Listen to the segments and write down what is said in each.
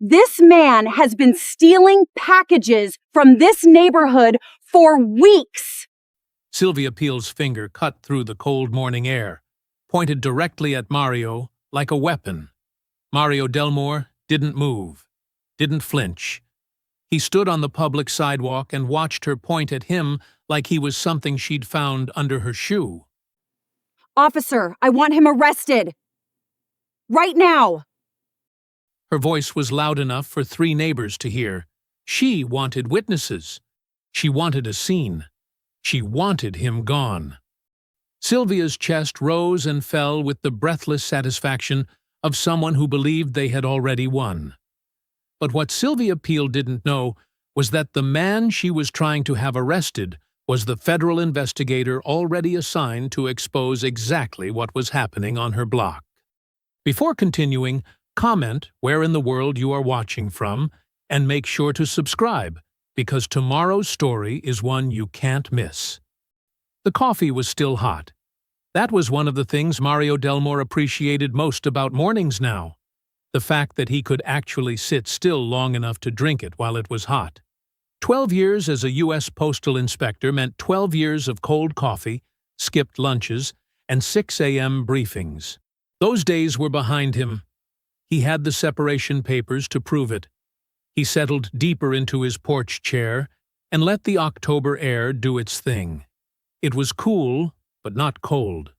This man has been stealing packages from this neighborhood for weeks. Sylvia Peel's finger cut through the cold morning air, pointed directly at Mario like a weapon. Mario Delmore didn't move, didn't flinch. He stood on the public sidewalk and watched her point at him like he was something she'd found under her shoe. Officer, I want him arrested. Right now. Her voice was loud enough for 3 neighbors to hear. She wanted witnesses. She wanted a scene. She wanted him gone. Sylvia's chest rose and fell with the breathless satisfaction of someone who believed they had already won. But what Sylvia Peel didn't know was that the man she was trying to have arrested was the federal investigator already assigned to expose exactly what was happening on her block. Before continuing, comment where in the world you are watching from, and make sure to subscribe, because tomorrow's story is one you can't miss. The coffee was still hot. That was one of the things Mario Delmore appreciated most about mornings now. The fact that he could actually sit still long enough to drink it while it was hot. 12 years as a U.S. postal inspector meant 12 years of cold coffee, skipped lunches, and 6 a.m. briefings. Those days were behind him. He had the separation papers to prove it. He settled deeper into his porch chair and let the October air do its thing. It was cool, but not cold.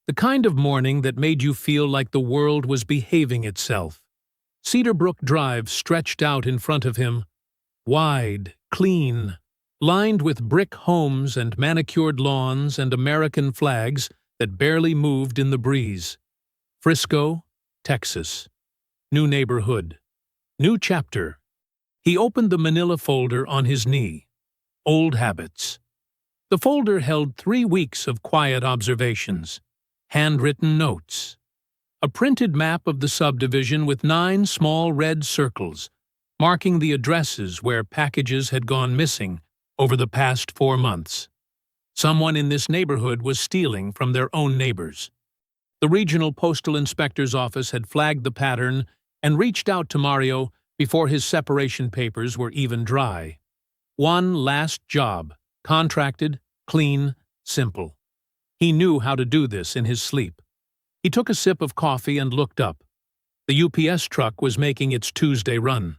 The kind of morning that made you feel like the world was behaving itself. Cedar Brook Drive stretched out in front of him, wide, clean, lined with brick homes and manicured lawns and American flags that barely moved in the breeze. Frisco, Texas. New neighborhood. New chapter. He opened the manila folder on his knee. Old habits. The folder held 3 weeks of quiet observations, handwritten notes, a printed map of the subdivision with 9 small red circles, marking the addresses where packages had gone missing over the past 4 months. Someone in this neighborhood was stealing from their own neighbors. The regional postal inspector's office had flagged the pattern and reached out to Mario before his separation papers were even dry. One last job, contracted, clean, simple. He knew how to do this in his sleep. He took a sip of coffee and looked up. The UPS truck was making its Tuesday run.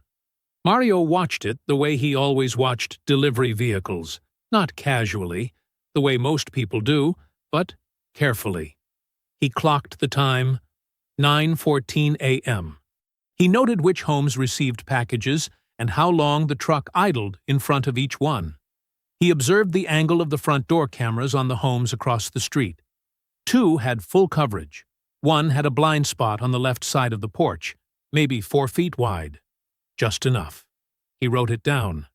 Mario watched it the way he always watched delivery vehicles, not casually, the way most people do, but carefully. He clocked the time, 9:14 a.m. He noted which homes received packages and how long the truck idled in front of each one. He observed the angle of the front door cameras on the homes across the street. 2 had full coverage. 1 had a blind spot on the left side of the porch, maybe 4 feet wide. Just enough. He wrote it down.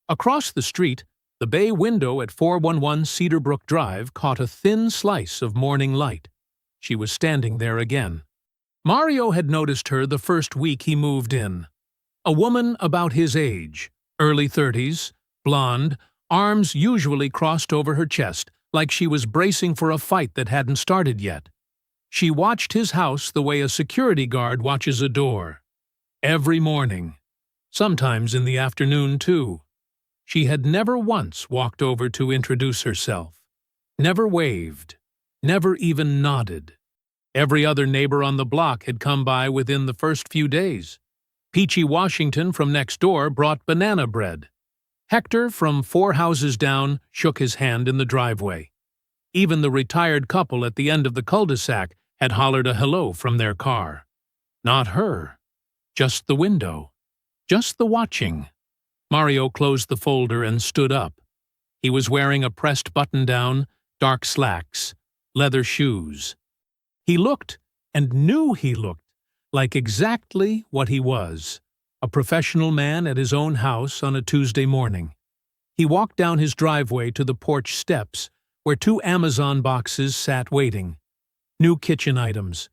Across the street, the bay window at 411 Cedar Brook Drive caught a thin slice of morning light. She was standing there again. Mario had noticed her the first week he moved in. A woman about his age, early 30s, blonde, arms usually crossed over her chest, like she was bracing for a fight that hadn't started yet. She watched his house the way a security guard watches a door. Every morning. Sometimes in the afternoon, too. She had never once walked over to introduce herself. Never waved. Never even nodded. Every other neighbor on the block had come by within the first few days. Peachy Washington from next door brought banana bread. Hector from 4 houses down shook his hand in the driveway. Even the retired couple at the end of the cul-de-sac had hollered a hello from their car. Not her. Just the window. Just the watching. Mario closed the folder and stood up. He was wearing a pressed button-down, dark slacks, leather shoes. He looked, and knew he looked, like exactly what he was, a professional man at his own house on a Tuesday morning. He walked down his driveway to the porch steps, where 2 Amazon boxes sat waiting. New kitchen items.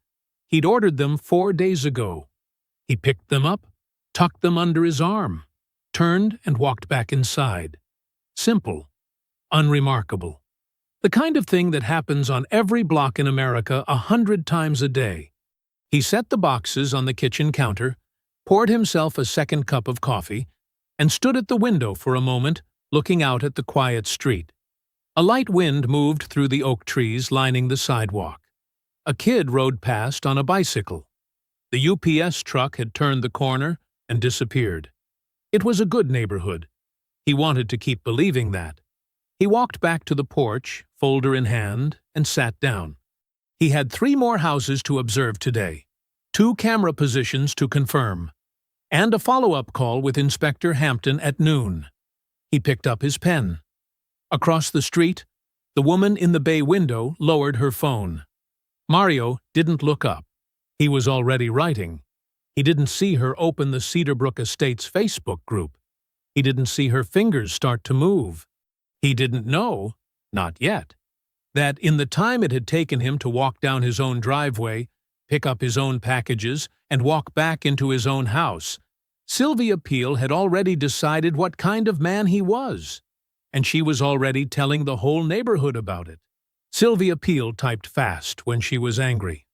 He'd ordered them 4 days ago. He picked them up, tucked them under his arm, turned and walked back inside. Simple. Unremarkable. The kind of thing that happens on every block in America 100 times a day. He set the boxes on the kitchen counter, poured himself a second cup of coffee, and stood at the window for a moment, looking out at the quiet street. A light wind moved through the oak trees lining the sidewalk. A kid rode past on a bicycle. The UPS truck had turned the corner and disappeared. It was a good neighborhood. He wanted to keep believing that. He walked back to the porch, folder in hand, and sat down. He had 3 more houses to observe today, 2 camera positions to confirm, and a follow-up call with Inspector Hampton at noon. He picked up his pen. Across the street, the woman in the bay window lowered her phone. Mario didn't look up. He was already writing. He didn't see her open the Cedarbrook Estates Facebook group. He didn't see her fingers start to move. He didn't know, not yet, that in the time it had taken him to walk down his own driveway, pick up his own packages, and walk back into his own house, Sylvia Peel had already decided what kind of man he was, and she was already telling the whole neighborhood about it. Sylvia Peel typed fast when she was angry.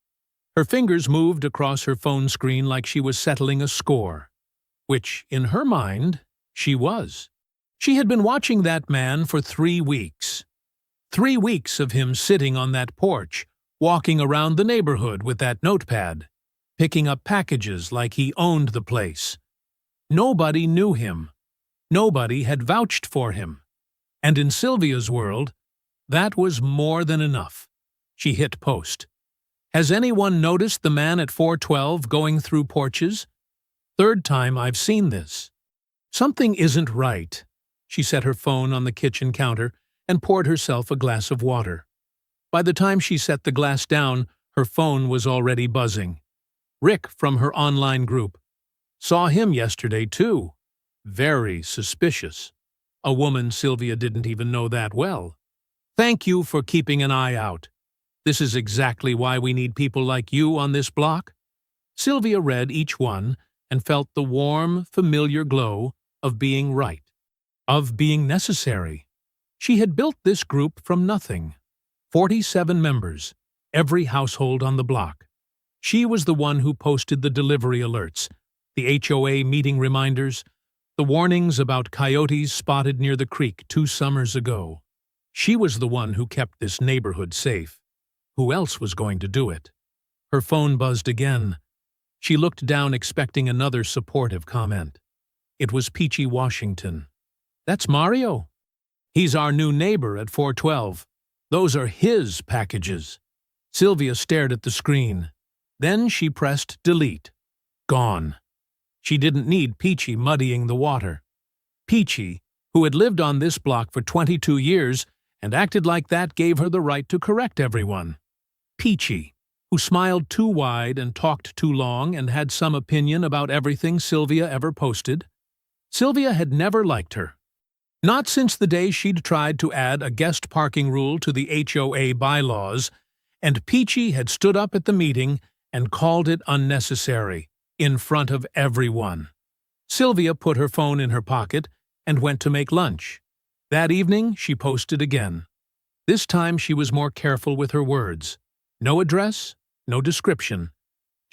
Her fingers moved across her phone screen like she was settling a score, which, in her mind, she was. She had been watching that man for 3 weeks. 3 weeks of him sitting on that porch, walking around the neighborhood with that notepad, picking up packages like he owned the place. Nobody knew him. Nobody had vouched for him. And in Sylvia's world, that was more than enough. She hit post. Has anyone noticed the man at 412 going through porches? 3rd time I've seen this. Something isn't right. She set her phone on the kitchen counter and poured herself a glass of water. By the time she set the glass down, her phone was already buzzing. Rick from her online group. Saw him yesterday, too. Very suspicious. A woman Sylvia didn't even know that well. Thank you for keeping an eye out. This is exactly why we need people like you on this block. Sylvia read each one and felt the warm, familiar glow of being right, of being necessary. She had built this group from nothing. 47 members, every household on the block. She was the one who posted the delivery alerts, the HOA meeting reminders, the warnings about coyotes spotted near the creek 2 summers ago. She was the one who kept this neighborhood safe. Who else was going to do it? Her phone buzzed again. She looked down expecting another supportive comment. It was Peachy Washington. That's Mario. He's our new neighbor at 412. Those are his packages. Sylvia stared at the screen. Then she pressed delete. Gone. She didn't need Peachy muddying the water. Peachy, who had lived on this block for 22 years and acted like that gave her the right to correct everyone. Peachy, who smiled too wide and talked too long and had some opinion about everything Sylvia ever posted. Sylvia had never liked her. Not since the day she'd tried to add a guest parking rule to the HOA bylaws, and Peachy had stood up at the meeting and called it unnecessary, in front of everyone. Sylvia put her phone in her pocket and went to make lunch. That evening, she posted again. This time she was more careful with her words. No address, no description.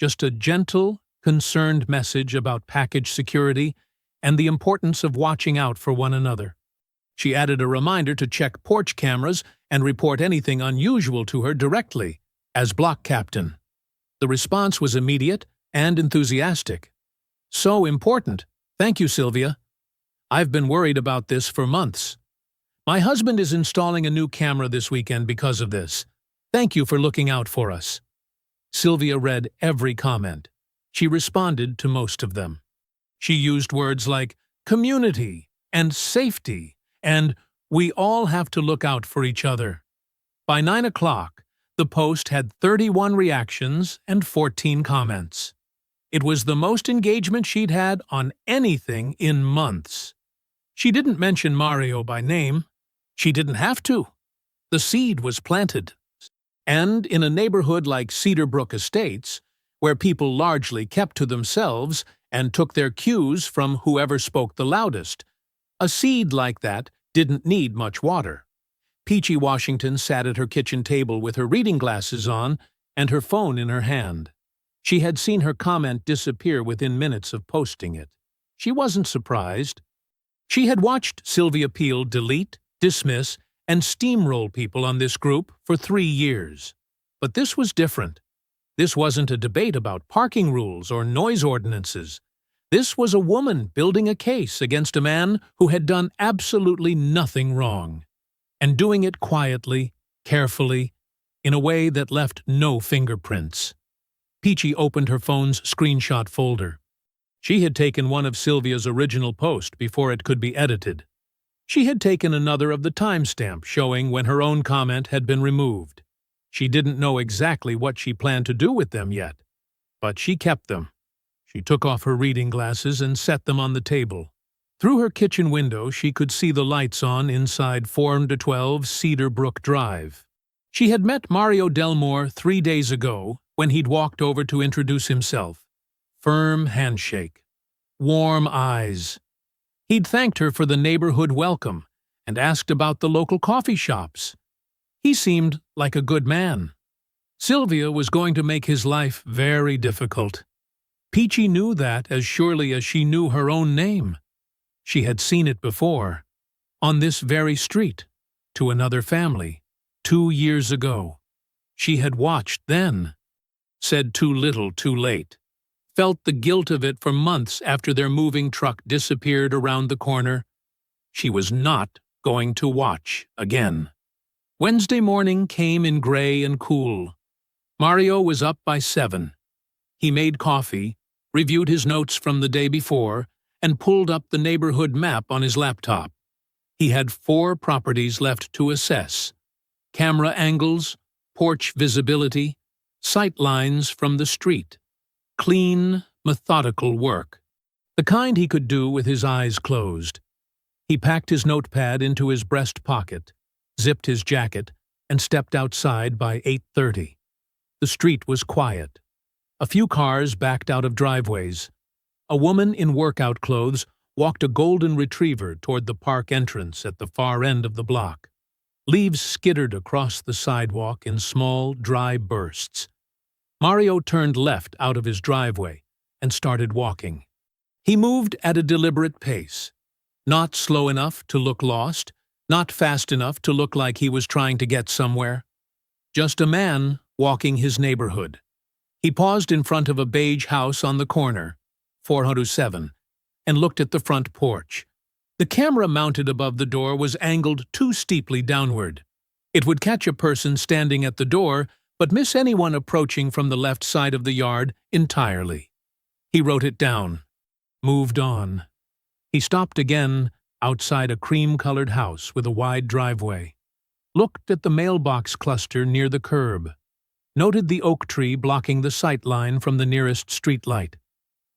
Just a gentle, concerned message about package security and the importance of watching out for one another. She added a reminder to check porch cameras and report anything unusual to her directly, as block captain. The response was immediate and enthusiastic. So important. Thank you, Sylvia. I've been worried about this for months. My husband is installing a new camera this weekend because of this. Thank you for looking out for us. Sylvia read every comment. She responded to most of them. She used words like community and safety and we all have to look out for each other. By 9 o'clock, the post had 31 reactions and 14 comments. It was the most engagement she'd had on anything in months. She didn't mention Mario by name. She didn't have to. The seed was planted. And in a neighborhood like Cedarbrook Estates, where people largely kept to themselves and took their cues from whoever spoke the loudest, a seed like that didn't need much water. Peachy Washington sat at her kitchen table with her reading glasses on and her phone in her hand. She had seen her comment disappear within minutes of posting it. She wasn't surprised. She had watched Sylvia Peel delete, dismiss, and steamroll people on this group for 3 years. But this was different. This wasn't a debate about parking rules or noise ordinances. This was a woman building a case against a man who had done absolutely nothing wrong, and doing it quietly, carefully, in a way that left no fingerprints. Peachy opened her phone's screenshot folder. She had taken one of Sylvia's original posts before it could be edited. She had taken another of the timestamp showing when her own comment had been removed. She didn't know exactly what she planned to do with them yet, but she kept them. She took off her reading glasses and set them on the table. Through her kitchen window, she could see the lights on inside 412 Cedar Brook Drive. She had met Mario Delmore 3 days ago when he'd walked over to introduce himself. Firm handshake. Warm eyes. He'd thanked her for the neighborhood welcome and asked about the local coffee shops. He seemed like a good man. Sylvia was going to make his life very difficult. Peachy knew that as surely as she knew her own name. She had seen it before, on this very street, to another family, 2 years ago. She had watched then, said too little too late, felt the guilt of it for months after their moving truck disappeared around the corner. She was not going to watch again. Wednesday morning came in gray and cool. Mario was up by 7. He made coffee, reviewed his notes from the day before, and pulled up the neighborhood map on his laptop. He had 4 properties left to assess: camera angles, porch visibility, sight lines from the street. Clean, methodical work. The kind he could do with his eyes closed. He packed his notepad into his breast pocket, zipped his jacket, and stepped outside by 8:30. The street was quiet. A few cars backed out of driveways. A woman in workout clothes walked a golden retriever toward the park entrance at the far end of the block. Leaves skittered across the sidewalk in small, dry bursts. Mario turned left out of his driveway and started walking. He moved at a deliberate pace, not slow enough to look lost, not fast enough to look like he was trying to get somewhere. Just a man walking his neighborhood. He paused in front of a beige house on the corner, 407, and looked at the front porch. The camera mounted above the door was angled too steeply downward. It would catch a person standing at the door, but miss anyone approaching from the left side of the yard entirely. He wrote it down. Moved on. He stopped again outside a cream-colored house with a wide driveway. Looked at the mailbox cluster near the curb. Noted the oak tree blocking the sight line from the nearest streetlight.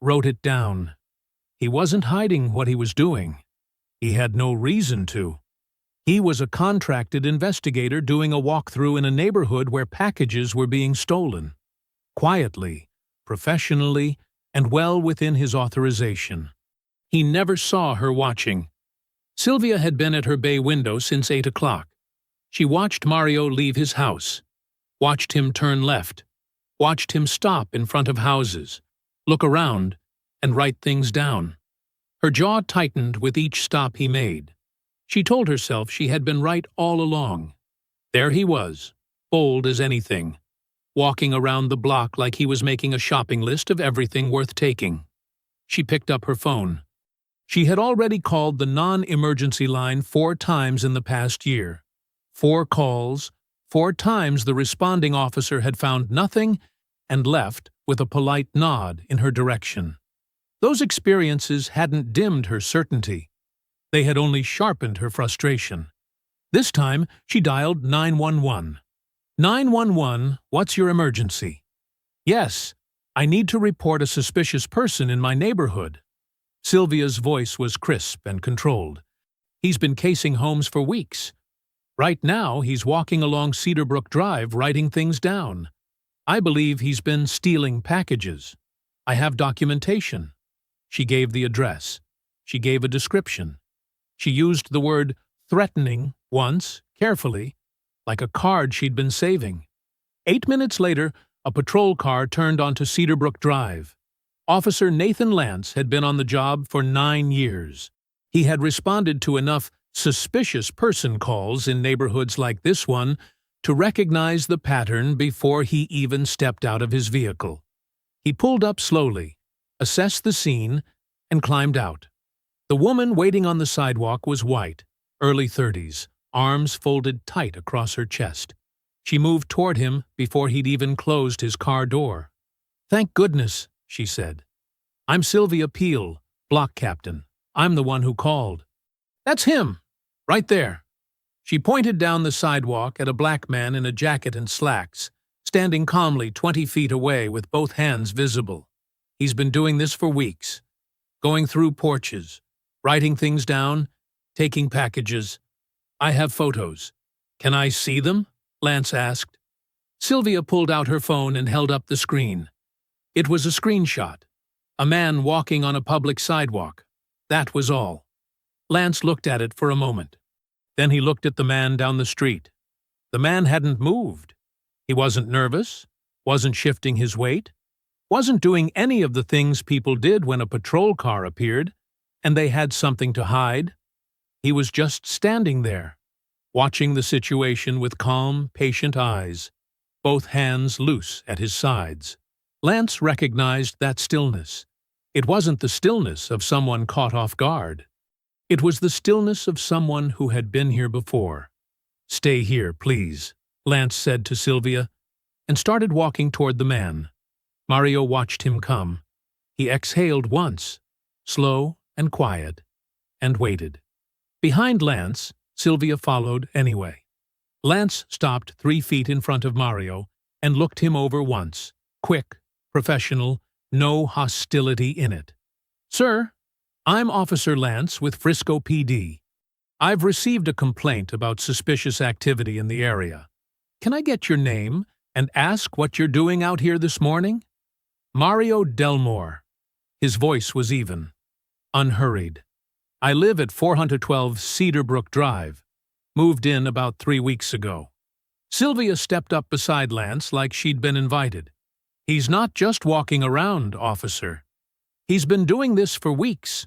Wrote it down. He wasn't hiding what he was doing. He had no reason to. He was a contracted investigator doing a walkthrough in a neighborhood where packages were being stolen. Quietly, professionally, and well within his authorization. He never saw her watching. Sylvia had been at her bay window since 8 o'clock. She watched Mario leave his house. Watched him turn left. Watched him stop in front of houses, look around, and write things down. Her jaw tightened with each stop he made. She told herself she had been right all along. There he was, bold as anything, walking around the block like he was making a shopping list of everything worth taking. She picked up her phone. She had already called the non-emergency line 4 times in the past year. 4 calls, 4 times the responding officer had found nothing and left with a polite nod in her direction. Those experiences hadn't dimmed her certainty. They had only sharpened her frustration. This time, she dialed 911. 911, what's your emergency? Yes, I need to report a suspicious person in my neighborhood. Sylvia's voice was crisp and controlled. He's been casing homes for weeks. Right now, he's walking along Cedar Brook Drive writing things down. I believe he's been stealing packages. I have documentation. She gave the address. She gave a description. She used the word threatening once, carefully, like a card she'd been saving. 8 minutes later, a patrol car turned onto Cedarbrook Drive. Officer Nathan Lance had been on the job for 9 years. He had responded to enough suspicious person calls in neighborhoods like this one to recognize the pattern before he even stepped out of his vehicle. He pulled up slowly, assessed the scene, and climbed out. The woman waiting on the sidewalk was white, early 30s, arms folded tight across her chest. She moved toward him before he'd even closed his car door. "Thank goodness," she said. "I'm Sylvia Peel, block captain. I'm the one who called." "That's him, right there." She pointed down the sidewalk at a black man in a jacket and slacks, standing calmly 20 feet away with both hands visible. "He's been doing this for weeks, going through porches, writing things down, taking packages. I have photos. Can I see them?" Lance asked. Sylvia pulled out her phone and held up the screen. It was a screenshot. A man walking on a public sidewalk. That was all. Lance looked at it for a moment. Then he looked at the man down the street. The man hadn't moved. He wasn't nervous, wasn't shifting his weight, wasn't doing any of the things people did when a patrol car appeared, and they had something to hide. He was just standing there, watching the situation with calm, patient eyes, both hands loose at his sides. Lance recognized that stillness. It wasn't the stillness of someone caught off guard. It was the stillness of someone who had been here before. "Stay here, please," Lance said to Sylvia, and started walking toward the man. Mario watched him come. He exhaled once, slow and quiet, and waited. Behind Lance, Sylvia followed anyway. Lance stopped 3 feet in front of Mario and looked him over once. Quick, professional, no hostility in it. "Sir, I'm Officer Lance with Frisco PD. I've received a complaint about suspicious activity in the area. Can I get your name and ask what you're doing out here this morning?" "Mario Delmore." His voice was even, unhurried. "I live at 412 Cedarbrook Drive. Moved in about 3 weeks ago." Sylvia stepped up beside Lance like she'd been invited. "He's not just walking around, officer. He's been doing this for weeks.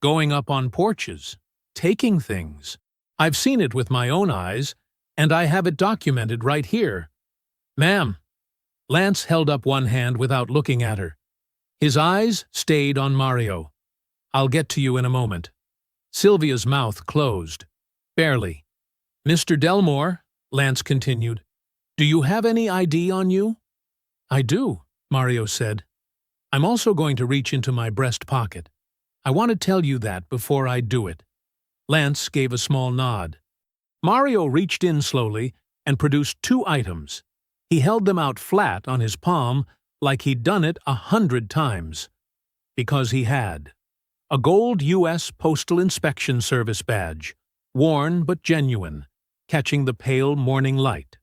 Going up on porches, taking things. I've seen it with my own eyes, and I have it documented right here." "Ma'am." Lance held up one hand without looking at her. His eyes stayed on Mario. "I'll get to you in a moment." Sylvia's mouth closed. Barely. "Mr. Delmore," Lance continued, "do you have any ID on you?" "I do," Mario said. "I'm also going to reach into my breast pocket. I want to tell you that before I do it." Lance gave a small nod. Mario reached in slowly and produced 2 items. He held them out flat on his palm like he'd done it 100 times. Because he had. A gold U.S. Postal Inspection Service badge, worn but genuine, catching the pale morning light.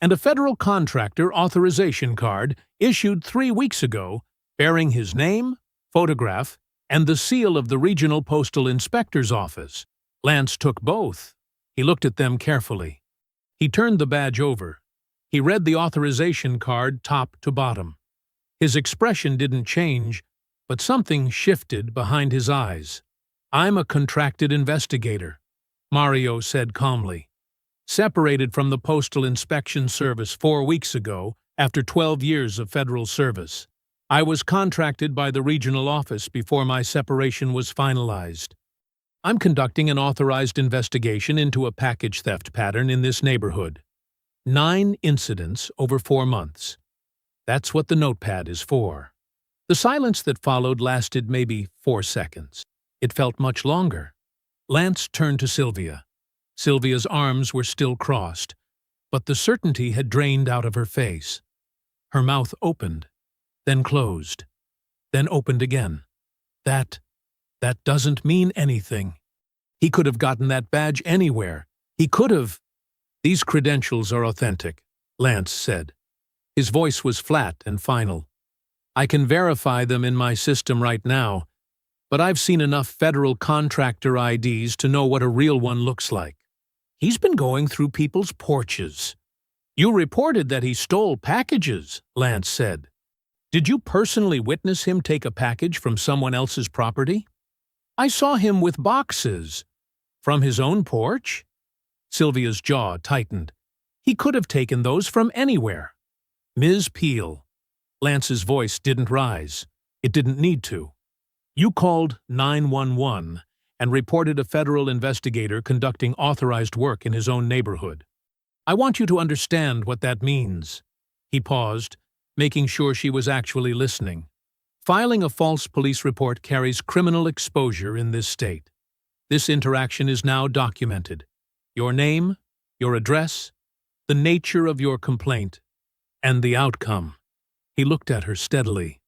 And a federal contractor authorization card issued 3 weeks ago bearing his name, photograph, and the seal of the Regional Postal Inspector's Office. Lance took both. He looked at them carefully. He turned the badge over. He read the authorization card top to bottom. His expression didn't change, but something shifted behind his eyes. "I'm a contracted investigator," Mario said calmly. "Separated from the Postal Inspection Service 4 weeks ago after 12 years of federal service. I was contracted by the regional office before my separation was finalized. I'm conducting an authorized investigation into a package theft pattern in this neighborhood. 9 incidents over 4 months. That's what the notepad is for." The silence that followed lasted maybe 4 seconds. It felt much longer. Lance turned to Sylvia. Sylvia's arms were still crossed, but the certainty had drained out of her face. Her mouth opened, then closed, then opened again. That doesn't mean anything. He could have gotten that badge anywhere. He could have. "These credentials are authentic," Lance said. His voice was flat and final. "I can verify them in my system right now, but I've seen enough federal contractor IDs to know what a real one looks like. He's been going through people's porches. You reported that he stole packages, Lance said. Did you personally witness him take a package from someone else's property? I saw him with boxes. From his own porch? Sylvia's jaw tightened. He could have taken those from anywhere. Ms. Peel. Lance's voice didn't rise. It didn't need to. You called 911 and reported a federal investigator conducting authorized work in his own neighborhood. I want you to understand what that means. He paused, making sure she was actually listening. Filing a false police report carries criminal exposure in this state. This interaction is now documented. Your name, your address, the nature of your complaint, and the outcome. He looked at her steadily.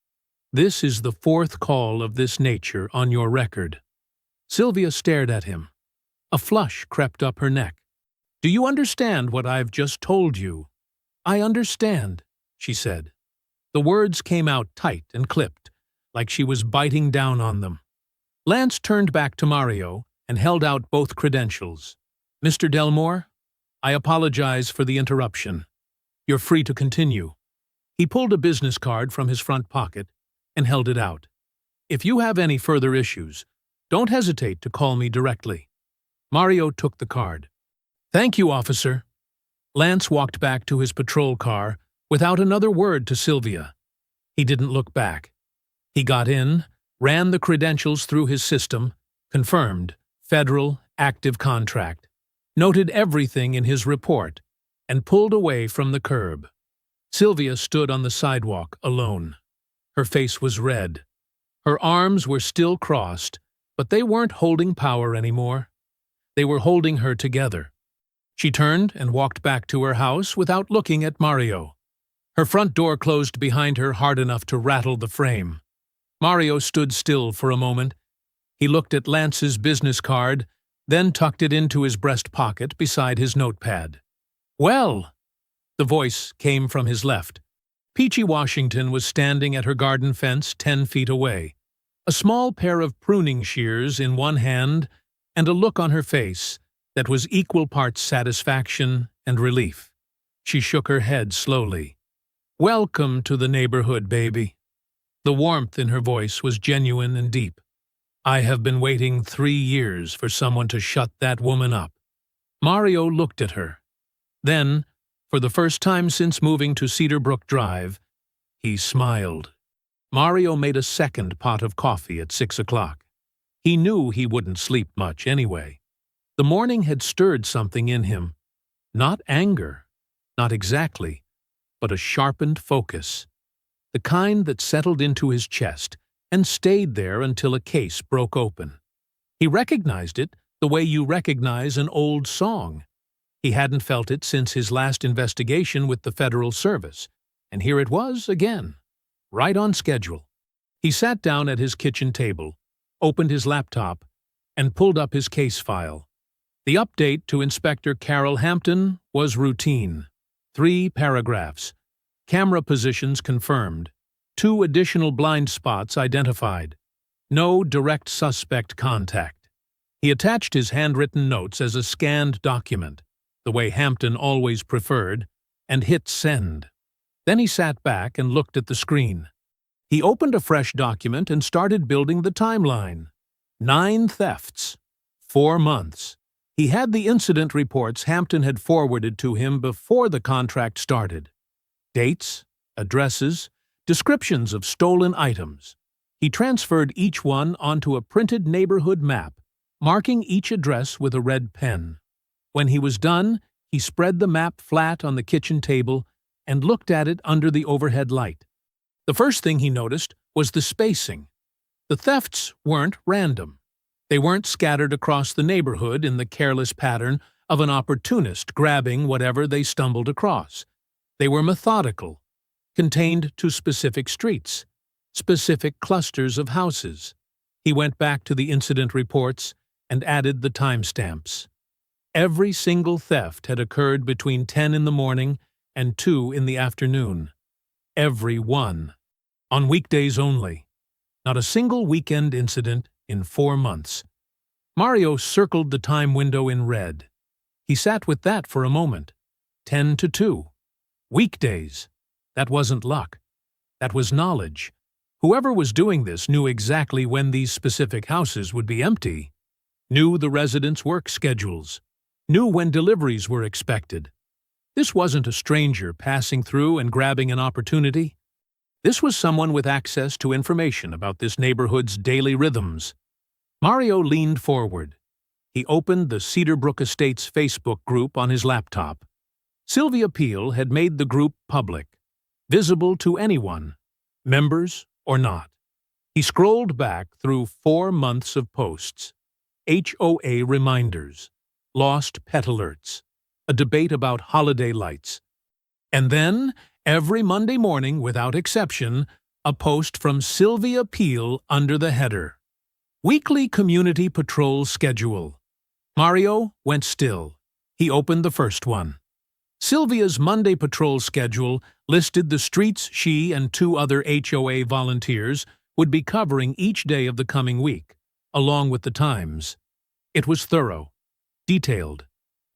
This is the fourth call of this nature on your record. Sylvia stared at him. A flush crept up her neck. Do you understand what I've just told you? I understand, she said. The words came out tight and clipped, like she was biting down on them. Lance turned back to Mario and held out both credentials. Mr. Delmore, I apologize for the interruption. You're free to continue. He pulled a business card from his front pocket and held it out. If you have any further issues, don't hesitate to call me directly. Mario took the card. Thank you, officer. Lance walked back to his patrol car without another word to Sylvia. He didn't look back. He got in, ran the credentials through his system, confirmed, federal, active contract, noted everything in his report, and pulled away from the curb. Sylvia stood on the sidewalk alone. Her face was red. Her arms were still crossed, but they weren't holding power anymore. They were holding her together. She turned and walked back to her house without looking at Mario. Her front door closed behind her hard enough to rattle the frame. Mario stood still for a moment. He looked at Lance's business card, then tucked it into his breast pocket beside his notepad. Well, the voice came from his left. Peachy Washington was standing at her garden fence 10 feet away, a small pair of pruning shears in one hand and a look on her face that was equal parts satisfaction and relief. She shook her head slowly. Welcome to the neighborhood, baby. The warmth in her voice was genuine and deep. I have been waiting 3 years for someone to shut that woman up. Mario looked at her. Then, for the first time since moving to Cedar Brook Drive, he smiled. Mario made a second pot of coffee at 6 o'clock. He knew he wouldn't sleep much anyway. The morning had stirred something in him. Not anger, not exactly, but a sharpened focus. The kind that settled into his chest and stayed there until a case broke open. He recognized it the way you recognize an old song. He hadn't felt it since his last investigation with the Federal Service, and here it was again, right on schedule. He sat down at his kitchen table, opened his laptop, and pulled up his case file. The update to Inspector Carol Hampton was routine. 3 paragraphs. Camera positions confirmed. 2 additional blind spots identified. No direct suspect contact. He attached his handwritten notes as a scanned document, the way Hampton always preferred, and hit send. Then he sat back and looked at the screen. He opened a fresh document and started building the timeline. 9 thefts. 4 months. He had the incident reports Hampton had forwarded to him before the contract started. Dates, addresses, descriptions of stolen items. He transferred each one onto a printed neighborhood map, marking each address with a red pen. When he was done, he spread the map flat on the kitchen table and looked at it under the overhead light. The first thing he noticed was the spacing. The thefts weren't random. They weren't scattered across the neighborhood in the careless pattern of an opportunist grabbing whatever they stumbled across. They were methodical, contained to specific streets, specific clusters of houses. He went back to the incident reports and added the timestamps. Every single theft had occurred between 10 in the morning and 2 in the afternoon. Every one. On weekdays only. Not a single weekend incident in 4 months. Mario circled the time window in red. He sat with that for a moment. 10 to 2. Weekdays. That wasn't luck. That was knowledge. Whoever was doing this knew exactly when these specific houses would be empty, knew the residents' work schedules, knew when deliveries were expected. This wasn't a stranger passing through and grabbing an opportunity. This was someone with access to information about this neighborhood's daily rhythms. Mario leaned forward. He opened the Cedarbrook Estates Facebook group on his laptop. Sylvia Peel had made the group public, visible to anyone, members or not. He scrolled back through 4 months of posts, HOA reminders, lost pet alerts, a debate about holiday lights. And then, every Monday morning without exception, a post from Sylvia Peel under the header, Weekly Community Patrol Schedule. Mario went still. He opened the first one. Sylvia's Monday patrol schedule listed the streets she and 2 other HOA volunteers would be covering each day of the coming week, along with the times. It was thorough, detailed,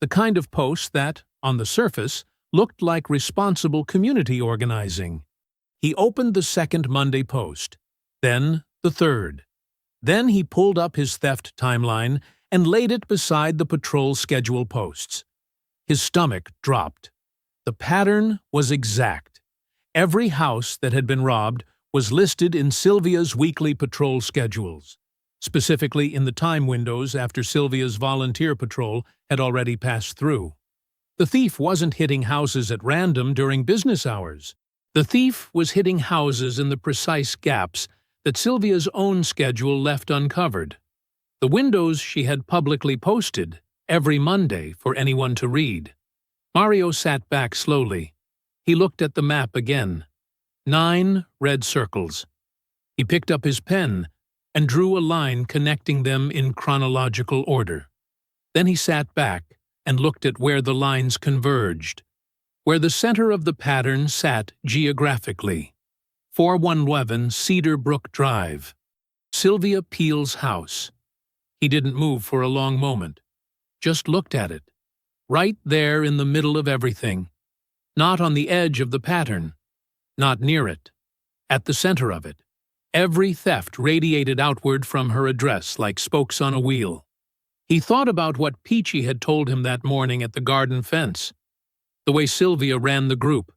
the kind of post that, on the surface, looked like responsible community organizing. He opened the second Monday post, then the third. Then he pulled up his theft timeline and laid it beside the patrol schedule posts. His stomach dropped. The pattern was exact. Every house that had been robbed was listed in Sylvia's weekly patrol schedules, specifically in the time windows after Sylvia's volunteer patrol had already passed through. The thief wasn't hitting houses at random during business hours. The thief was hitting houses in the precise gaps that Sylvia's own schedule left uncovered, the windows she had publicly posted every Monday for anyone to read. Mario sat back slowly. He looked at the map again. 9 red circles. He picked up his pen and drew a line connecting them in chronological order. Then he sat back and looked at where the lines converged, where the center of the pattern sat geographically. 4111 Cedarbrook Drive, Sylvia Peel's house. He didn't move for a long moment, just looked at it, right there in the middle of everything, not on the edge of the pattern, not near it, at the center of it. Every theft radiated outward from her address like spokes on a wheel. He thought about what Peachy had told him that morning at the garden fence, the way Sylvia ran the group,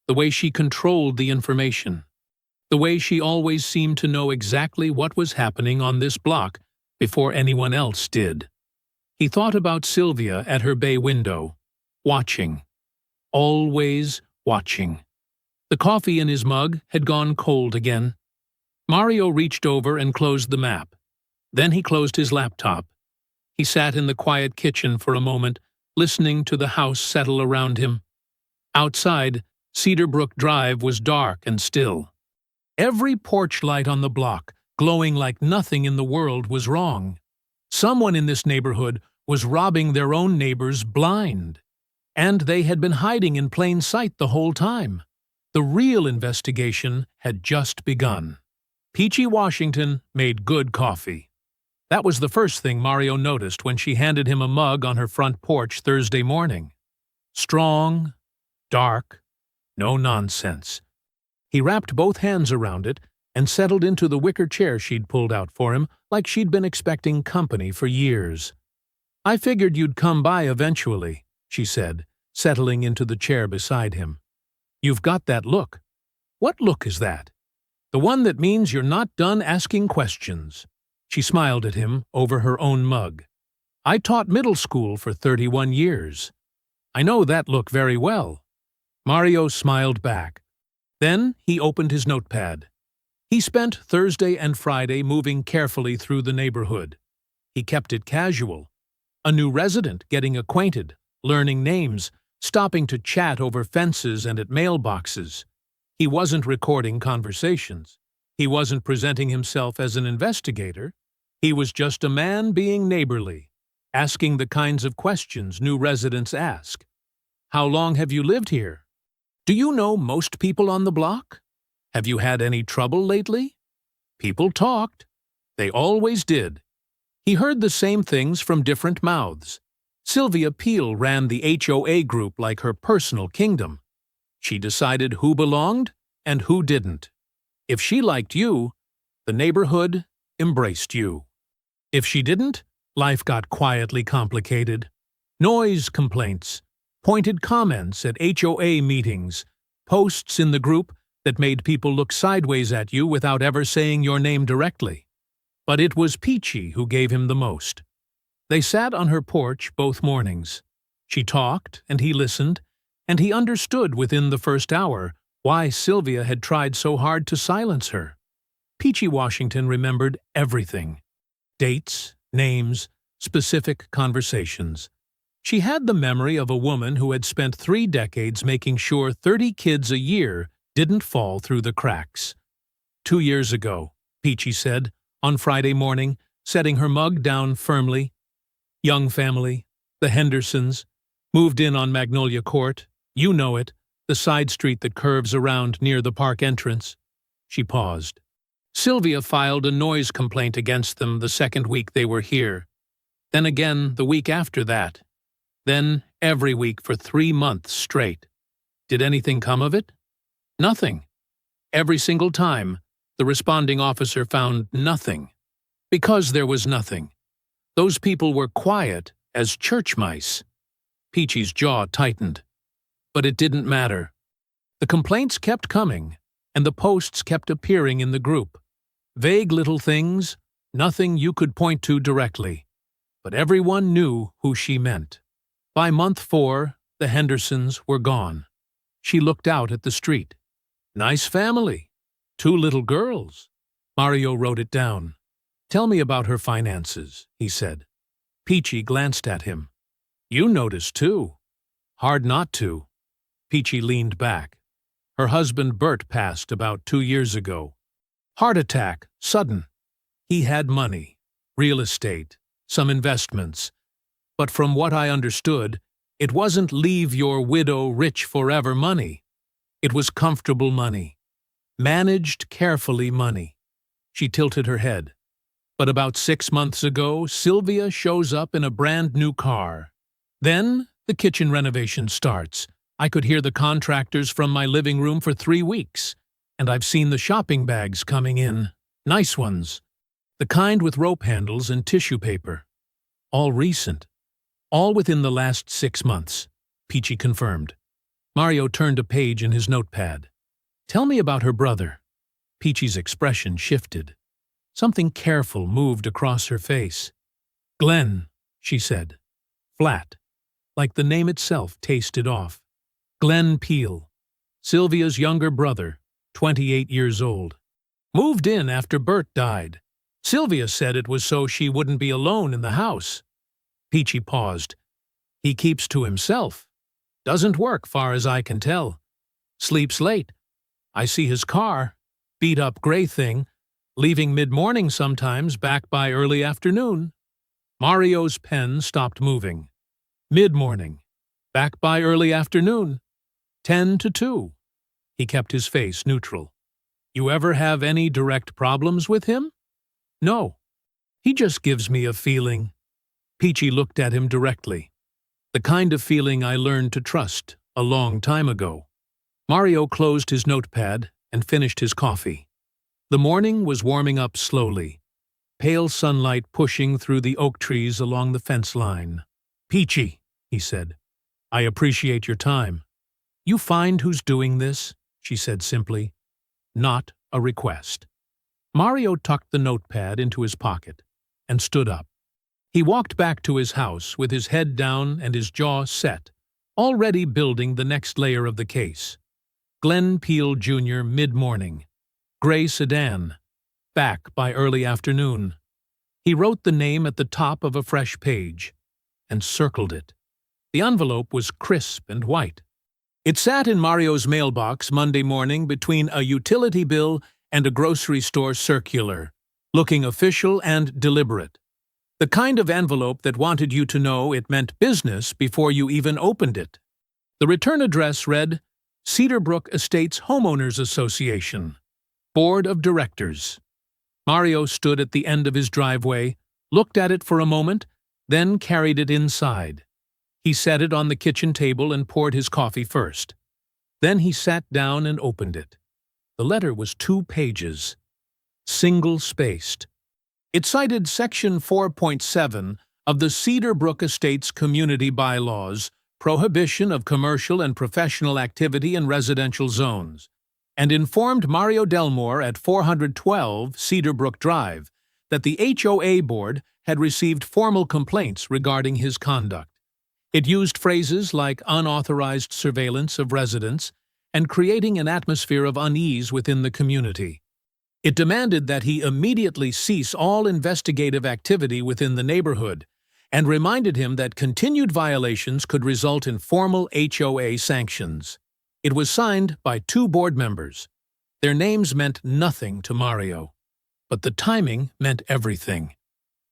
the way she controlled the information, the way she always seemed to know exactly what was happening on this block before anyone else did. He thought about Sylvia at her bay window, watching, always watching. The coffee in his mug had gone cold again. Mario reached over and closed the map. Then he closed his laptop. He sat in the quiet kitchen for a moment, listening to the house settle around him. Outside, Cedarbrook Drive was dark and still. Every porch light on the block, glowing like nothing in the world, was wrong. Someone in this neighborhood was robbing their own neighbors blind. And they had been hiding in plain sight the whole time. The real investigation had just begun. Peachy Washington made good coffee. That was the first thing Mario noticed when she handed him a mug on her front porch Thursday morning. Strong, dark, no nonsense. He wrapped both hands around it and settled into the wicker chair she'd pulled out for him like she'd been expecting company for years. "I figured you'd come by eventually," she said, settling into the chair beside him. "You've got that look." "What look is that?" "The one that means you're not done asking questions." She smiled at him over her own mug. "I taught middle school for 31 years. I know that look very well." Mario smiled back. Then he opened his notepad. He spent Thursday and Friday moving carefully through the neighborhood. He kept it casual. A new resident getting acquainted, learning names, stopping to chat over fences and at mailboxes. He wasn't recording conversations. He wasn't presenting himself as an investigator. He was just a man being neighborly, asking the kinds of questions new residents ask. "How long have you lived here? Do you know most people on the block? Have you had any trouble lately?" People talked. They always did. He heard the same things from different mouths. Sylvia Peel ran the HOA group like her personal kingdom. She decided who belonged and who didn't. If she liked you, the neighborhood embraced you. If she didn't, life got quietly complicated. Noise complaints, pointed comments at HOA meetings, posts in the group that made people look sideways at you without ever saying your name directly. But it was Peachy who gave him the most. They sat on her porch both mornings. She talked, and he listened, and he understood within the first hour why Sylvia had tried so hard to silence her. Peachy Washington remembered everything. Dates, names, specific conversations. She had the memory of a woman who had spent 3 decades making sure 30 kids a year didn't fall through the cracks. 2 years ago, Peachy said, on Friday morning, setting her mug down firmly. Young family, the Hendersons, moved in on Magnolia Court. You know it, the side street that curves around near the park entrance. She paused. Sylvia filed a noise complaint against them the second week they were here. Then again the week after that. Then every week for 3 months straight. Did anything come of it? Nothing. Every single time, the responding officer found nothing. Because there was nothing. Those people were quiet as church mice. Peachy's jaw tightened. But it didn't matter. The complaints kept coming, and the posts kept appearing in the group. Vague little things, nothing you could point to directly. But everyone knew who she meant. By month 4, the Hendersons were gone. She looked out at the street. Nice family. 2 little girls. Mario wrote it down. Tell me about her finances, he said. Peachy glanced at him. You noticed, too. Hard not to. Peachy leaned back. Her husband Bert passed about 2 years ago. Heart attack, sudden. He had money, real estate, some investments. But from what I understood, it wasn't leave your widow rich forever money. It was comfortable money. Managed carefully money. She tilted her head. But about 6 months ago, Sylvia shows up in a brand new car. Then the kitchen renovation starts. I could hear the contractors from my living room for 3 weeks. And I've seen the shopping bags coming in. Nice ones. The kind with rope handles and tissue paper. All recent. All within the last 6 months, Peachy confirmed. Mario turned a page in his notepad. Tell me about her brother. Peachy's expression shifted. Something careful moved across her face. Glenn, she said. Flat. Like the name itself tasted off. Glenn Peel. Sylvia's younger brother, 28 years old. Moved in after Bert died. Sylvia said it was so she wouldn't be alone in the house. Peachy paused. He keeps to himself. Doesn't work, far as I can tell. Sleeps late. I see his car, beat-up gray thing, leaving mid-morning sometimes, back by early afternoon. Mario's pen stopped moving. Mid-morning, back by early afternoon. 10 to 2. He kept his face neutral. You ever have any direct problems with him? No. He just gives me a feeling. Peachy looked at him directly. The kind of feeling I learned to trust a long time ago. Mario closed his notepad and finished his coffee. The morning was warming up slowly, pale sunlight pushing through the oak trees along the fence line. Peachy, he said, I appreciate your time. You find who's doing this, she said simply. Not a request. Mario tucked the notepad into his pocket and stood up. He walked back to his house with his head down and his jaw set, already building the next layer of the case. Glenn Peel Jr. mid-morning. Gray sedan. Back by early afternoon. He wrote the name at the top of a fresh page and circled it. The envelope was crisp and white. It sat in Mario's mailbox Monday morning between a utility bill and a grocery store circular, looking official and deliberate. The kind of envelope that wanted you to know it meant business before you even opened it. The return address read, Cedarbrook Estates Homeowners Association, Board of Directors. Mario stood at the end of his driveway, looked at it for a moment, then carried it inside. He set it on the kitchen table and poured his coffee first. Then he sat down and opened it. The letter was 2 pages, single-spaced. It cited Section 4.7 of the Cedar Brook Estates Community Bylaws, prohibition of commercial and professional activity in residential zones, and informed Mario Delmore at 412 Cedar Brook Drive that the HOA board had received formal complaints regarding his conduct. It used phrases like unauthorized surveillance of residents and creating an atmosphere of unease within the community. It demanded that he immediately cease all investigative activity within the neighborhood and reminded him that continued violations could result in formal HOA sanctions. It was signed by 2 board members. Their names meant nothing to Mario, but the timing meant everything.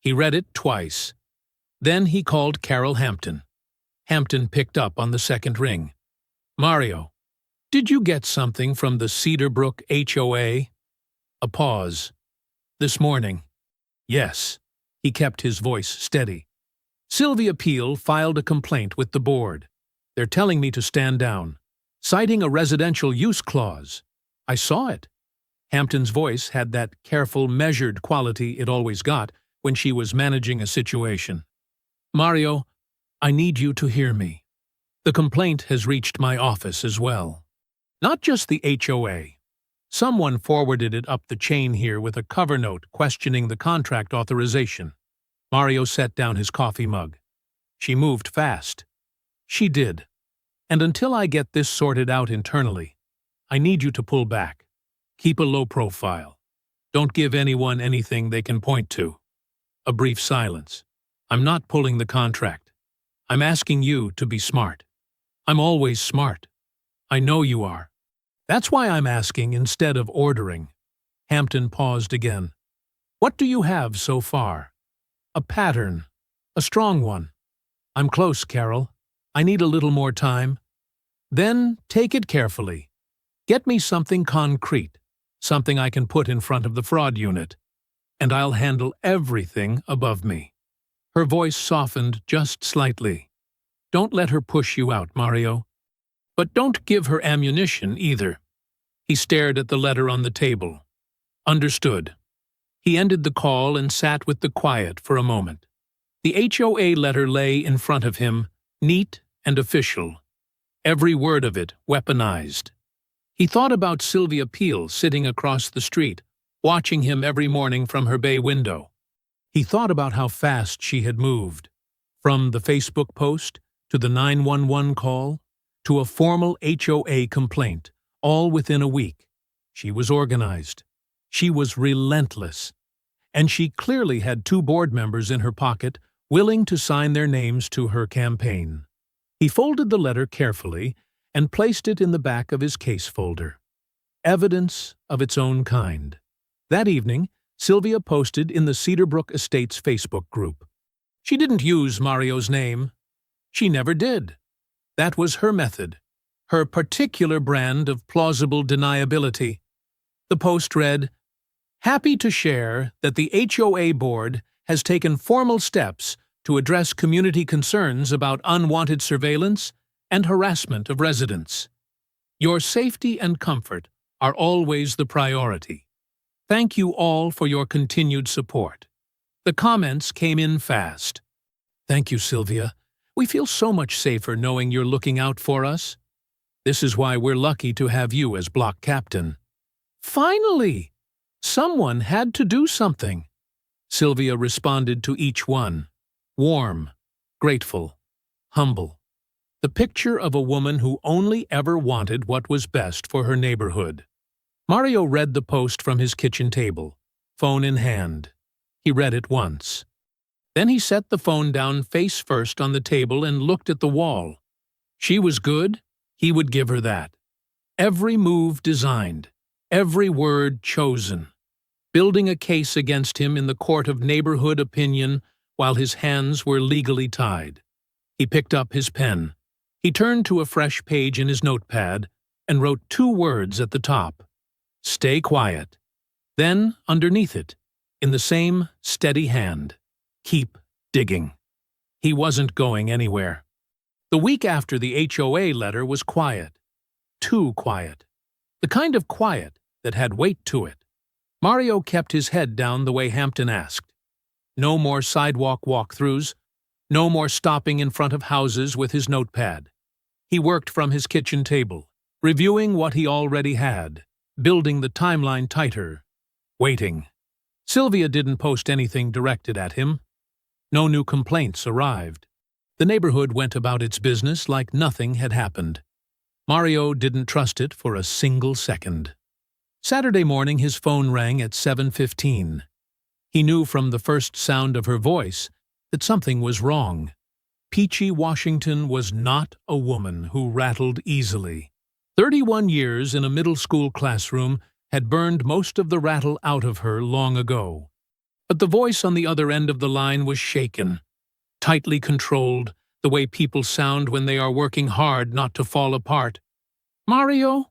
He read it twice. Then he called Carol Hampton. Hampton picked up on the second ring. "Mario, did you get something from the Cedar Brook HOA?" A pause. "This morning." "Yes." He kept his voice steady. "Sylvia Peel filed a complaint with the board. They're telling me to stand down, citing a residential use clause. I saw it." Hampton's voice had that careful, measured quality it always got when she was managing a situation. "Mario, I need you to hear me. The complaint has reached my office as well. Not just the HOA. Someone forwarded it up the chain here with a cover note questioning the contract authorization." Mario set down his coffee mug. "She moved fast." "She did. And until I get this sorted out internally, I need you to pull back. Keep a low profile. Don't give anyone anything they can point to." A brief silence. "I'm not pulling the contract. I'm asking you to be smart." "I'm always smart. I know you are. That's why I'm asking instead of ordering." Hampton paused again. "What do you have so far?" "A pattern. A strong one." "I'm close, Carol. I need a little more time." "Then take it carefully. Get me something concrete, something I can put in front of the fraud unit, and I'll handle everything above me." Her voice softened just slightly. "Don't let her push you out, Mario. But don't give her ammunition either." He stared at the letter on the table. "Understood." He ended the call and sat with the quiet for a moment. The HOA letter lay in front of him, neat and official. Every word of it weaponized. He thought about Sylvia Peel sitting across the street, watching him every morning from her bay window. He thought about how fast she had moved. From the Facebook post, to the 911 call, to a formal HOA complaint, all within a week. She was organized. She was relentless. And she clearly had 2 board members in her pocket willing to sign their names to her campaign. He folded the letter carefully and placed it in the back of his case folder. Evidence of its own kind. That evening, Sylvia posted in the Cedar Brook Estates Facebook group. She didn't use Mario's name. She never did. That was her method, her particular brand of plausible deniability. The post read, "Happy to share that the HOA board has taken formal steps to address community concerns about unwanted surveillance and harassment of residents. Your safety and comfort are always the priority. Thank you all for your continued support." The comments came in fast. "Thank you, Sylvia. We feel so much safer knowing you're looking out for us. This is why we're lucky to have you as block captain." Finally! Someone had to do something. Sylvia responded to each one. Warm, grateful, humble. The picture of a woman who only ever wanted what was best for her neighborhood. Mario read the post from his kitchen table, phone in hand. He read it once. Then he set the phone down face first on the table and looked at the wall. She was good, he would give her that. Every move designed, every word chosen, building a case against him in the court of neighborhood opinion while his hands were legally tied. He picked up his pen. He turned to a fresh page in his notepad and wrote 2 words at the top. Stay quiet. Then, underneath it, in the same steady hand, keep digging. He wasn't going anywhere. The week after the HOA letter was quiet. too quiet. The kind of quiet that had weight to it. Mario kept his head down the way Hampton asked. No more sidewalk walkthroughs, no more stopping in front of houses with his notepad. He worked from his kitchen table, reviewing what he already had, building the timeline tighter, waiting. Sylvia didn't post anything directed at him. No new complaints arrived. The neighborhood went about its business like nothing had happened. Mario didn't trust it for a single second. Saturday morning his phone rang at 7:15. He knew from the first sound of her voice that something was wrong. Peachy Washington was not a woman who rattled easily. 31 years in a middle school classroom had burned most of the rattle out of her long ago. But the voice on the other end of the line was shaken, tightly controlled, the way people sound when they are working hard not to fall apart. "Mario?"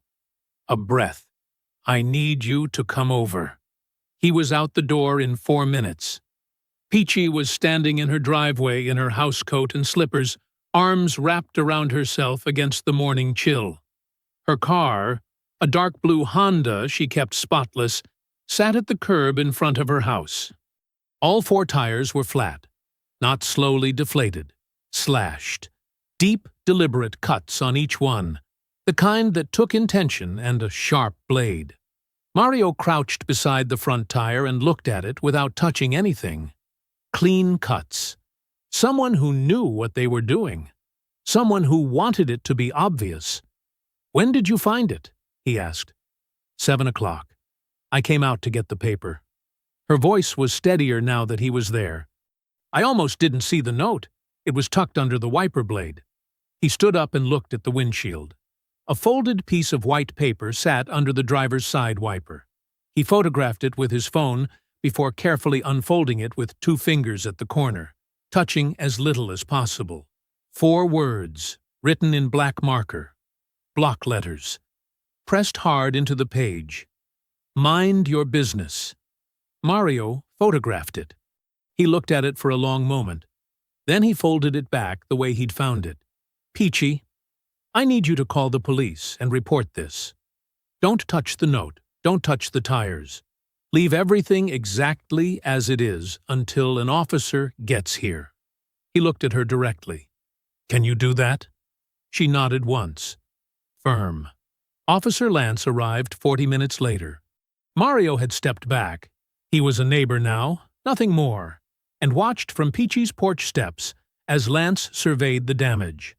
A breath. "I need you to come over." He was out the door in 4 minutes. Peachy was standing in her driveway in her housecoat and slippers, arms wrapped around herself against the morning chill. Her car, a dark blue Honda she kept spotless, sat at the curb in front of her house. All 4 tires were flat, not slowly deflated, slashed. Deep, deliberate cuts on each one, the kind that took intention and a sharp blade. Mario crouched beside the front tire and looked at it without touching anything. Clean cuts. Someone who knew what they were doing. Someone who wanted it to be obvious. "When did you find it?" he asked. 7 o'clock. "I came out to get the paper." Her voice was steadier now that he was there. "I almost didn't see the note. It was tucked under the wiper blade." He stood up and looked at the windshield. A folded piece of white paper sat under the driver's side wiper. He photographed it with his phone before carefully unfolding it with 2 fingers at the corner, touching as little as possible. 4 words, written in black marker. Block letters. Pressed hard into the page. "Mind your business." Mario photographed it. He looked at it for a long moment. Then he folded it back the way he'd found it. "Peachy, I need you to call the police and report this. Don't touch the note. Don't touch the tires. Leave everything exactly as it is until an officer gets here." He looked at her directly. "Can you do that?" She nodded once. Firm. Officer Lance arrived 40 minutes later. Mario had stepped back. He was a neighbor now, nothing more, and watched from Peachy's porch steps as Lance surveyed the damage.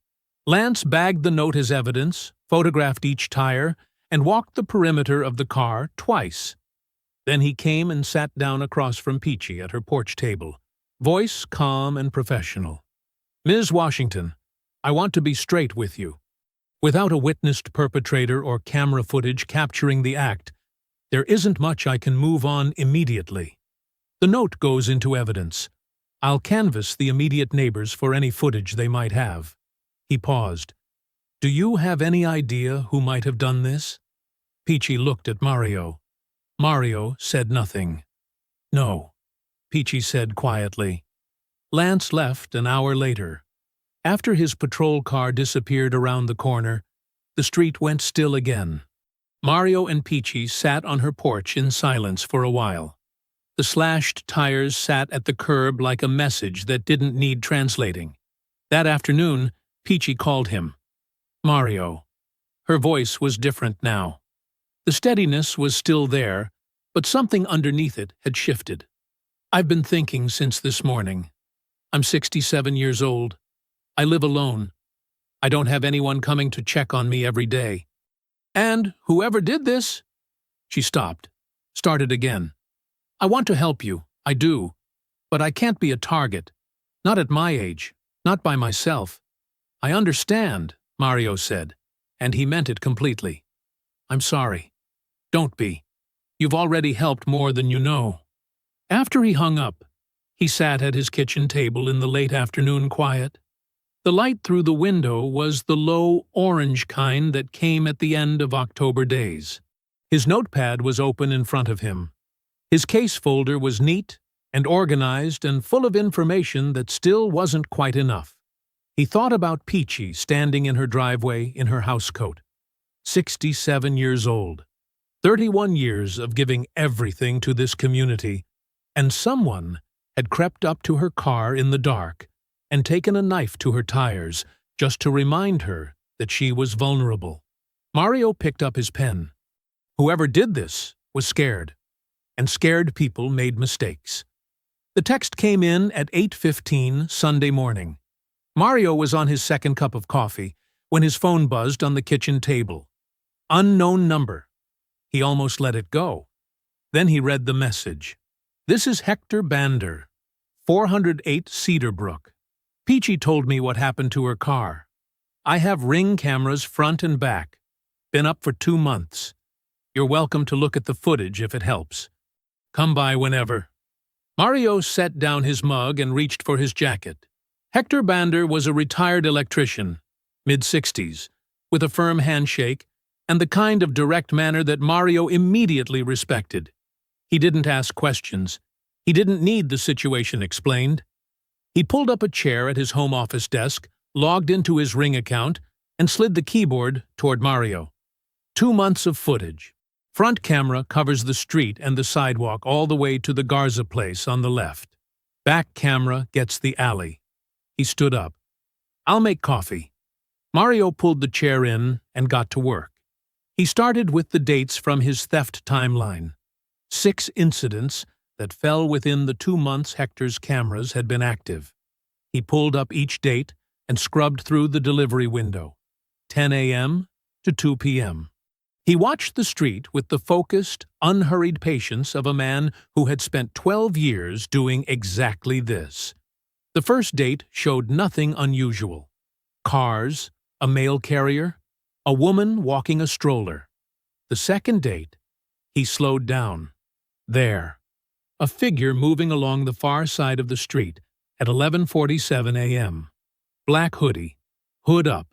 Lance bagged the note as evidence, photographed each tire, and walked the perimeter of the car twice. Then he came and sat down across from Peachy at her porch table, voice calm and professional. "Ms. Washington, I want to be straight with you. Without a witnessed perpetrator or camera footage capturing the act, there isn't much I can move on immediately. The note goes into evidence. I'll canvass the immediate neighbors for any footage they might have." He paused. "Do you have any idea who might have done this?" Peachy looked at Mario. Mario said nothing. "No," Peachy said quietly. Lance left an hour later. After his patrol car disappeared around the corner, the street went still again. Mario and Peachy sat on her porch in silence for a while. The slashed tires sat at the curb like a message that didn't need translating. That afternoon, Peachy called him. "Mario." Her voice was different now. The steadiness was still there, but something underneath it had shifted. "I've been thinking since this morning. I'm 67 years old. I live alone. I don't have anyone coming to check on me every day. And whoever did this—" She stopped, started again. "I want to help you, I do, but I can't be a target. Not at my age, not by myself." "I understand," Mario said, and he meant it completely. "I'm sorry. Don't be. You've already helped more than you know." After he hung up, he sat at his kitchen table in the late afternoon quiet. The light through the window was the low orange kind that came at the end of October days. His notepad was open in front of him. His case folder was neat and organized and full of information that still wasn't quite enough. He thought about Peachy standing in her driveway in her housecoat. 67 years old, 31 years of giving everything to this community, and someone had crept up to her car in the dark and taken a knife to her tires just to remind her that she was vulnerable. Mario picked up his pen. Whoever did this was scared, and scared people made mistakes. The text came in at 8:15 Sunday morning. Mario was on his second cup of coffee when his phone buzzed on the kitchen table. Unknown number. He almost let it go. Then he read the message. This is Hector Bander, 408 Cedarbrook. Peachy told me what happened to her car. I have Ring cameras front and back. Been up for 2 months. You're welcome to look at the footage if it helps. Come by whenever. Mario set down his mug and reached for his jacket. Hector Bander was a retired electrician, mid-60s, with a firm handshake and the kind of direct manner that Mario immediately respected. He didn't ask questions. He didn't need the situation explained. He pulled up a chair at his home office desk, logged into his Ring account, and slid the keyboard toward Mario. 2 months of footage. Front camera covers the street and the sidewalk all the way to the Garza place on the left. Back camera gets the alley. He stood up. I'll make coffee. Mario pulled the chair in and got to work. He started with the dates from his theft timeline. 6 incidents that fell within the 2 months Hector's cameras had been active. He pulled up each date and scrubbed through the delivery window. 10 a.m. to 2 p.m. He watched the street with the focused, unhurried patience of a man who had spent 12 years doing exactly this. The first date showed nothing unusual. Cars, a mail carrier, a woman walking a stroller. The second date, he slowed down. There, a figure moving along the far side of the street at 11:47 a.m. Black hoodie, hood up,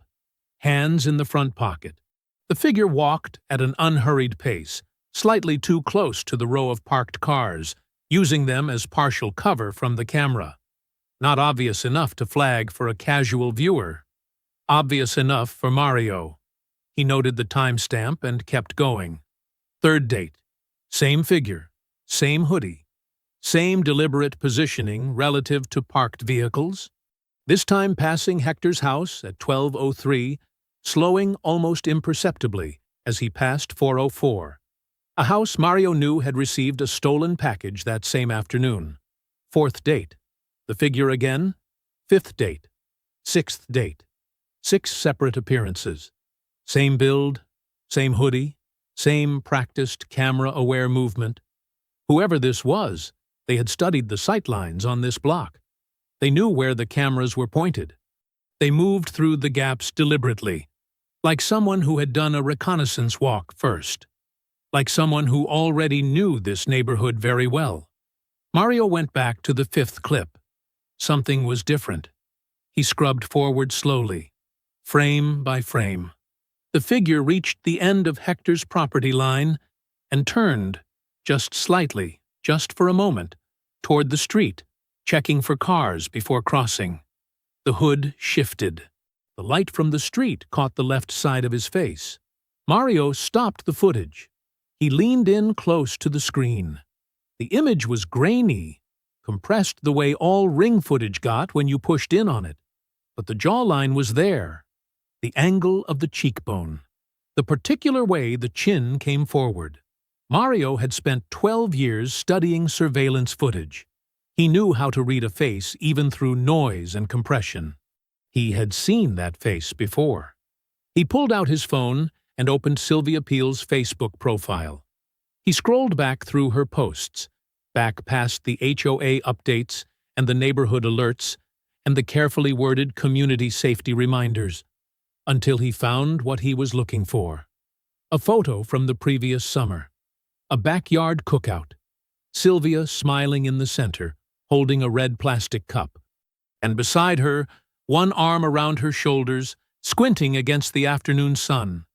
hands in the front pocket. The figure walked at an unhurried pace, slightly too close to the row of parked cars, using them as partial cover from the camera. Not obvious enough to flag for a casual viewer. Obvious enough for Mario. He noted the timestamp and kept going. Third date. Same figure, same hoodie, same deliberate positioning relative to parked vehicles. This time passing Hector's house at 12:03, slowing almost imperceptibly as he passed 404. A house Mario knew had received a stolen package that same afternoon. Fourth date. The figure again. Fifth date. Sixth date. 6 separate appearances. Same build, same hoodie, same practiced camera-aware movement. Whoever this was, they had studied the sightlines on this block. They knew where the cameras were pointed. They moved through the gaps deliberately, like someone who had done a reconnaissance walk first, like someone who already knew this neighborhood very well. Mario went back to the 5th clip. Something was different. He scrubbed forward slowly, frame by frame. The figure reached the end of Hector's property line and turned, just slightly, just for a moment, toward the street, checking for cars before crossing. The hood shifted. The light from the street caught the left side of his face. Mario stopped the footage. He leaned in close to the screen. The image was grainy, compressed the way all Ring footage got when you pushed in on it. But the jawline was there. The angle of the cheekbone. The particular way the chin came forward. Mario had spent 12 years studying surveillance footage. He knew how to read a face even through noise and compression. He had seen that face before. He pulled out his phone and opened Sylvia Peel's Facebook profile. He scrolled back through her posts, back past the HOA updates and the neighborhood alerts and the carefully worded community safety reminders, until he found what he was looking for. A photo from the previous summer. A backyard cookout. Sylvia smiling in the center, holding a red plastic cup. And beside her, one arm around her shoulders, squinting against the afternoon sun,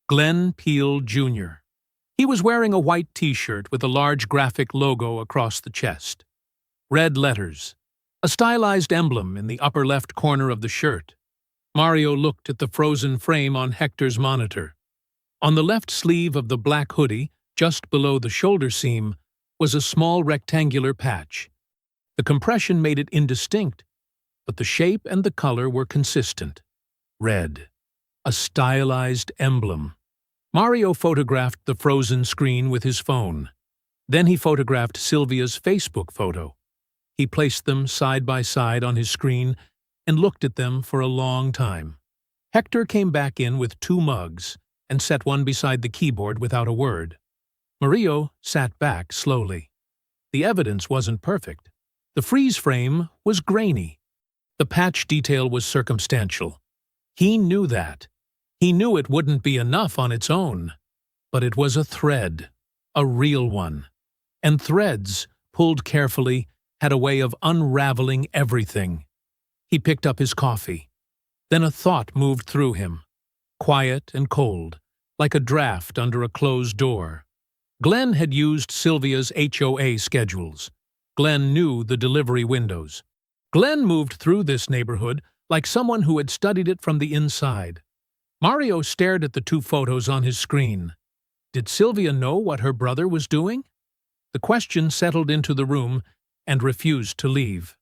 Glenn Peel, Jr. He was wearing a white t-shirt with a large graphic logo across the chest. Red letters. A stylized emblem in the upper left corner of the shirt. Mario looked at the frozen frame on Hector's monitor. On the left sleeve of the black hoodie, just below the shoulder seam, was a small rectangular patch. The compression made it indistinct, but the shape and the color were consistent. Red. A stylized emblem. Mario photographed the frozen screen with his phone. Then he photographed Sylvia's Facebook photo. He placed them side by side on his screen and looked at them for a long time. Hector came back in with 2 mugs and set one beside the keyboard without a word. Mario sat back slowly. The evidence wasn't perfect. The freeze frame was grainy. The patch detail was circumstantial. He knew that. He knew it wouldn't be enough on its own. But it was a thread, a real one. And threads, pulled carefully, had a way of unraveling everything. He picked up his coffee. Then a thought moved through him, quiet and cold, like a draft under a closed door. Glenn had used Sylvia's HOA schedules. Glenn knew the delivery windows. Glenn moved through this neighborhood like someone who had studied it from the inside. Mario stared at the 2 photos on his screen. Did Sylvia know what her brother was doing? The question settled into the room and refused to leave.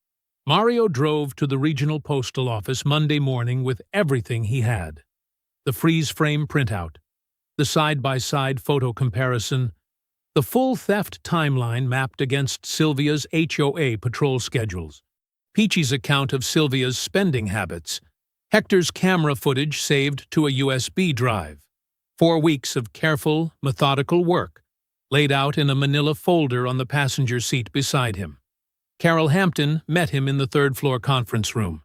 Mario drove to the regional postal office Monday morning with everything he had. The freeze-frame printout, the side-by-side photo comparison, the full theft timeline mapped against Sylvia's HOA patrol schedules, Peachy's account of Sylvia's spending habits, Hector's camera footage saved to a USB drive, 4 weeks of careful, methodical work, laid out in a manila folder on the passenger seat beside him. Carol Hampton met him in the 3rd-floor conference room.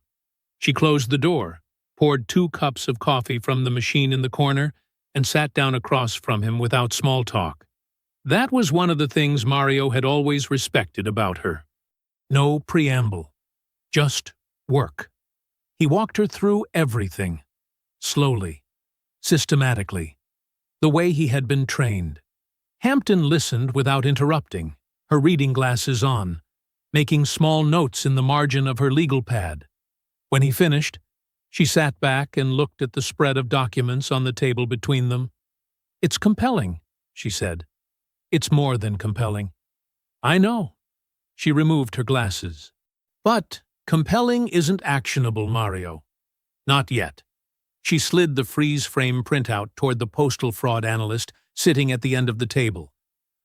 She closed the door, poured 2 cups of coffee from the machine in the corner, and sat down across from him without small talk. That was one of the things Mario had always respected about her. No preamble. Just work. He walked her through everything. Slowly. Systematically. The way he had been trained. Hampton listened without interrupting, her reading glasses on, making small notes in the margin of her legal pad. When he finished, she sat back and looked at the spread of documents on the table between them. "It's compelling," she said. "It's more than compelling." "I know." She removed her glasses. "But compelling isn't actionable, Mario." "Not yet." She slid the freeze-frame printout toward the postal fraud analyst sitting at the end of the table,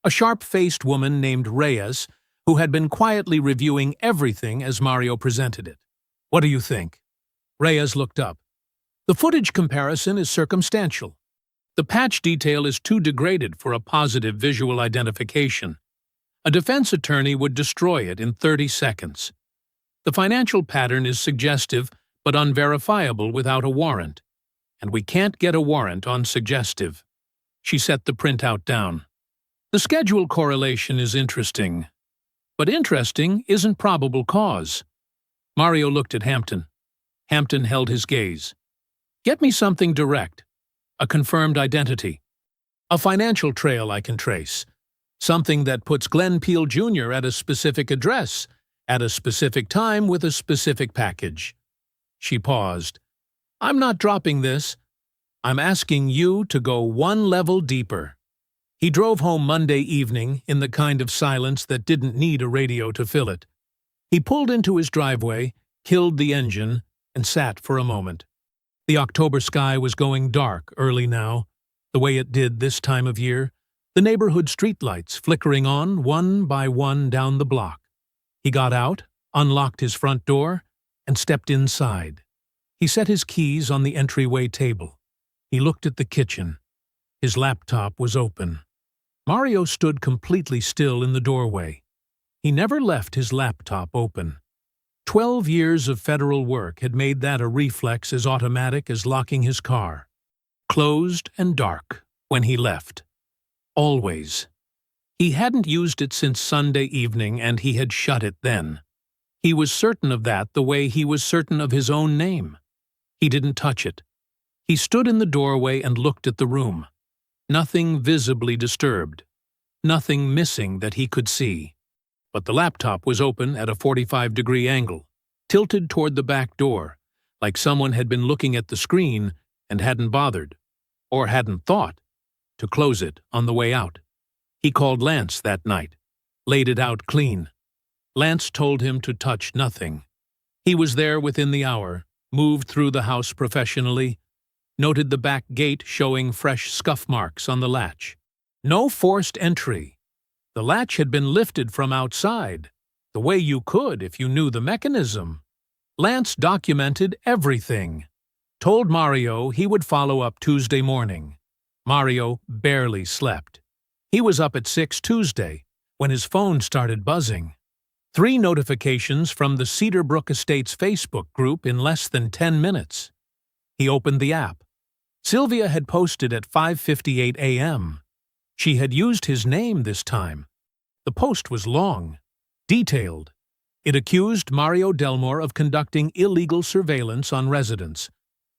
a sharp-faced woman named Reyes, who had been quietly reviewing everything as Mario presented it. "What do you think?" Reyes looked up. "The footage comparison is circumstantial. The patch detail is too degraded for a positive visual identification. A defense attorney would destroy it in 30 seconds. The financial pattern is suggestive but unverifiable without a warrant. And we can't get a warrant on suggestive." She set the printout down. "The schedule correlation is interesting. But interesting isn't probable cause." Mario looked at Hampton. Hampton held his gaze. "Get me something direct. A confirmed identity. A financial trail I can trace. Something that puts Glenn Peel Jr. at a specific address, at a specific time with a specific package." She paused. "I'm not dropping this. I'm asking you to go 1 level deeper." He drove home Monday evening in the kind of silence that didn't need a radio to fill it. He pulled into his driveway, killed the engine, and sat for a moment. The October sky was going dark early now, the way it did this time of year, the neighborhood streetlights flickering on one by one down the block. He got out, unlocked his front door, and stepped inside. He set his keys on the entryway table. He looked at the kitchen. His laptop was open. Mario stood completely still in the doorway. He never left his laptop open. 12 years of federal work had made that a reflex as automatic as locking his car. Closed and dark when he left. Always. He hadn't used it since Sunday evening, and he had shut it then. He was certain of that the way he was certain of his own name. He didn't touch it. He stood in the doorway and looked at the room. Nothing visibly disturbed. Nothing missing that he could see. But the laptop was open at a 45-degree angle, tilted toward the back door, like someone had been looking at the screen and hadn't bothered, or hadn't thought, to close it on the way out. He called Lance that night, laid it out clean. Lance told him to touch nothing. He was there within the hour, moved through the house professionally, noted the back gate showing fresh scuff marks on the latch. No forced entry. The latch had been lifted from outside, the way you could if you knew the mechanism. Lance documented everything. Told Mario he would follow up Tuesday morning. Mario barely slept. He was up at 6 Tuesday, when his phone started buzzing. 3 notifications from the Cedarbrook Estates Facebook group in less than 10 minutes. He opened the app. Sylvia had posted at 5:58 a.m. She had used his name this time. The post was long, detailed. It accused Mario Delmore of conducting illegal surveillance on residents,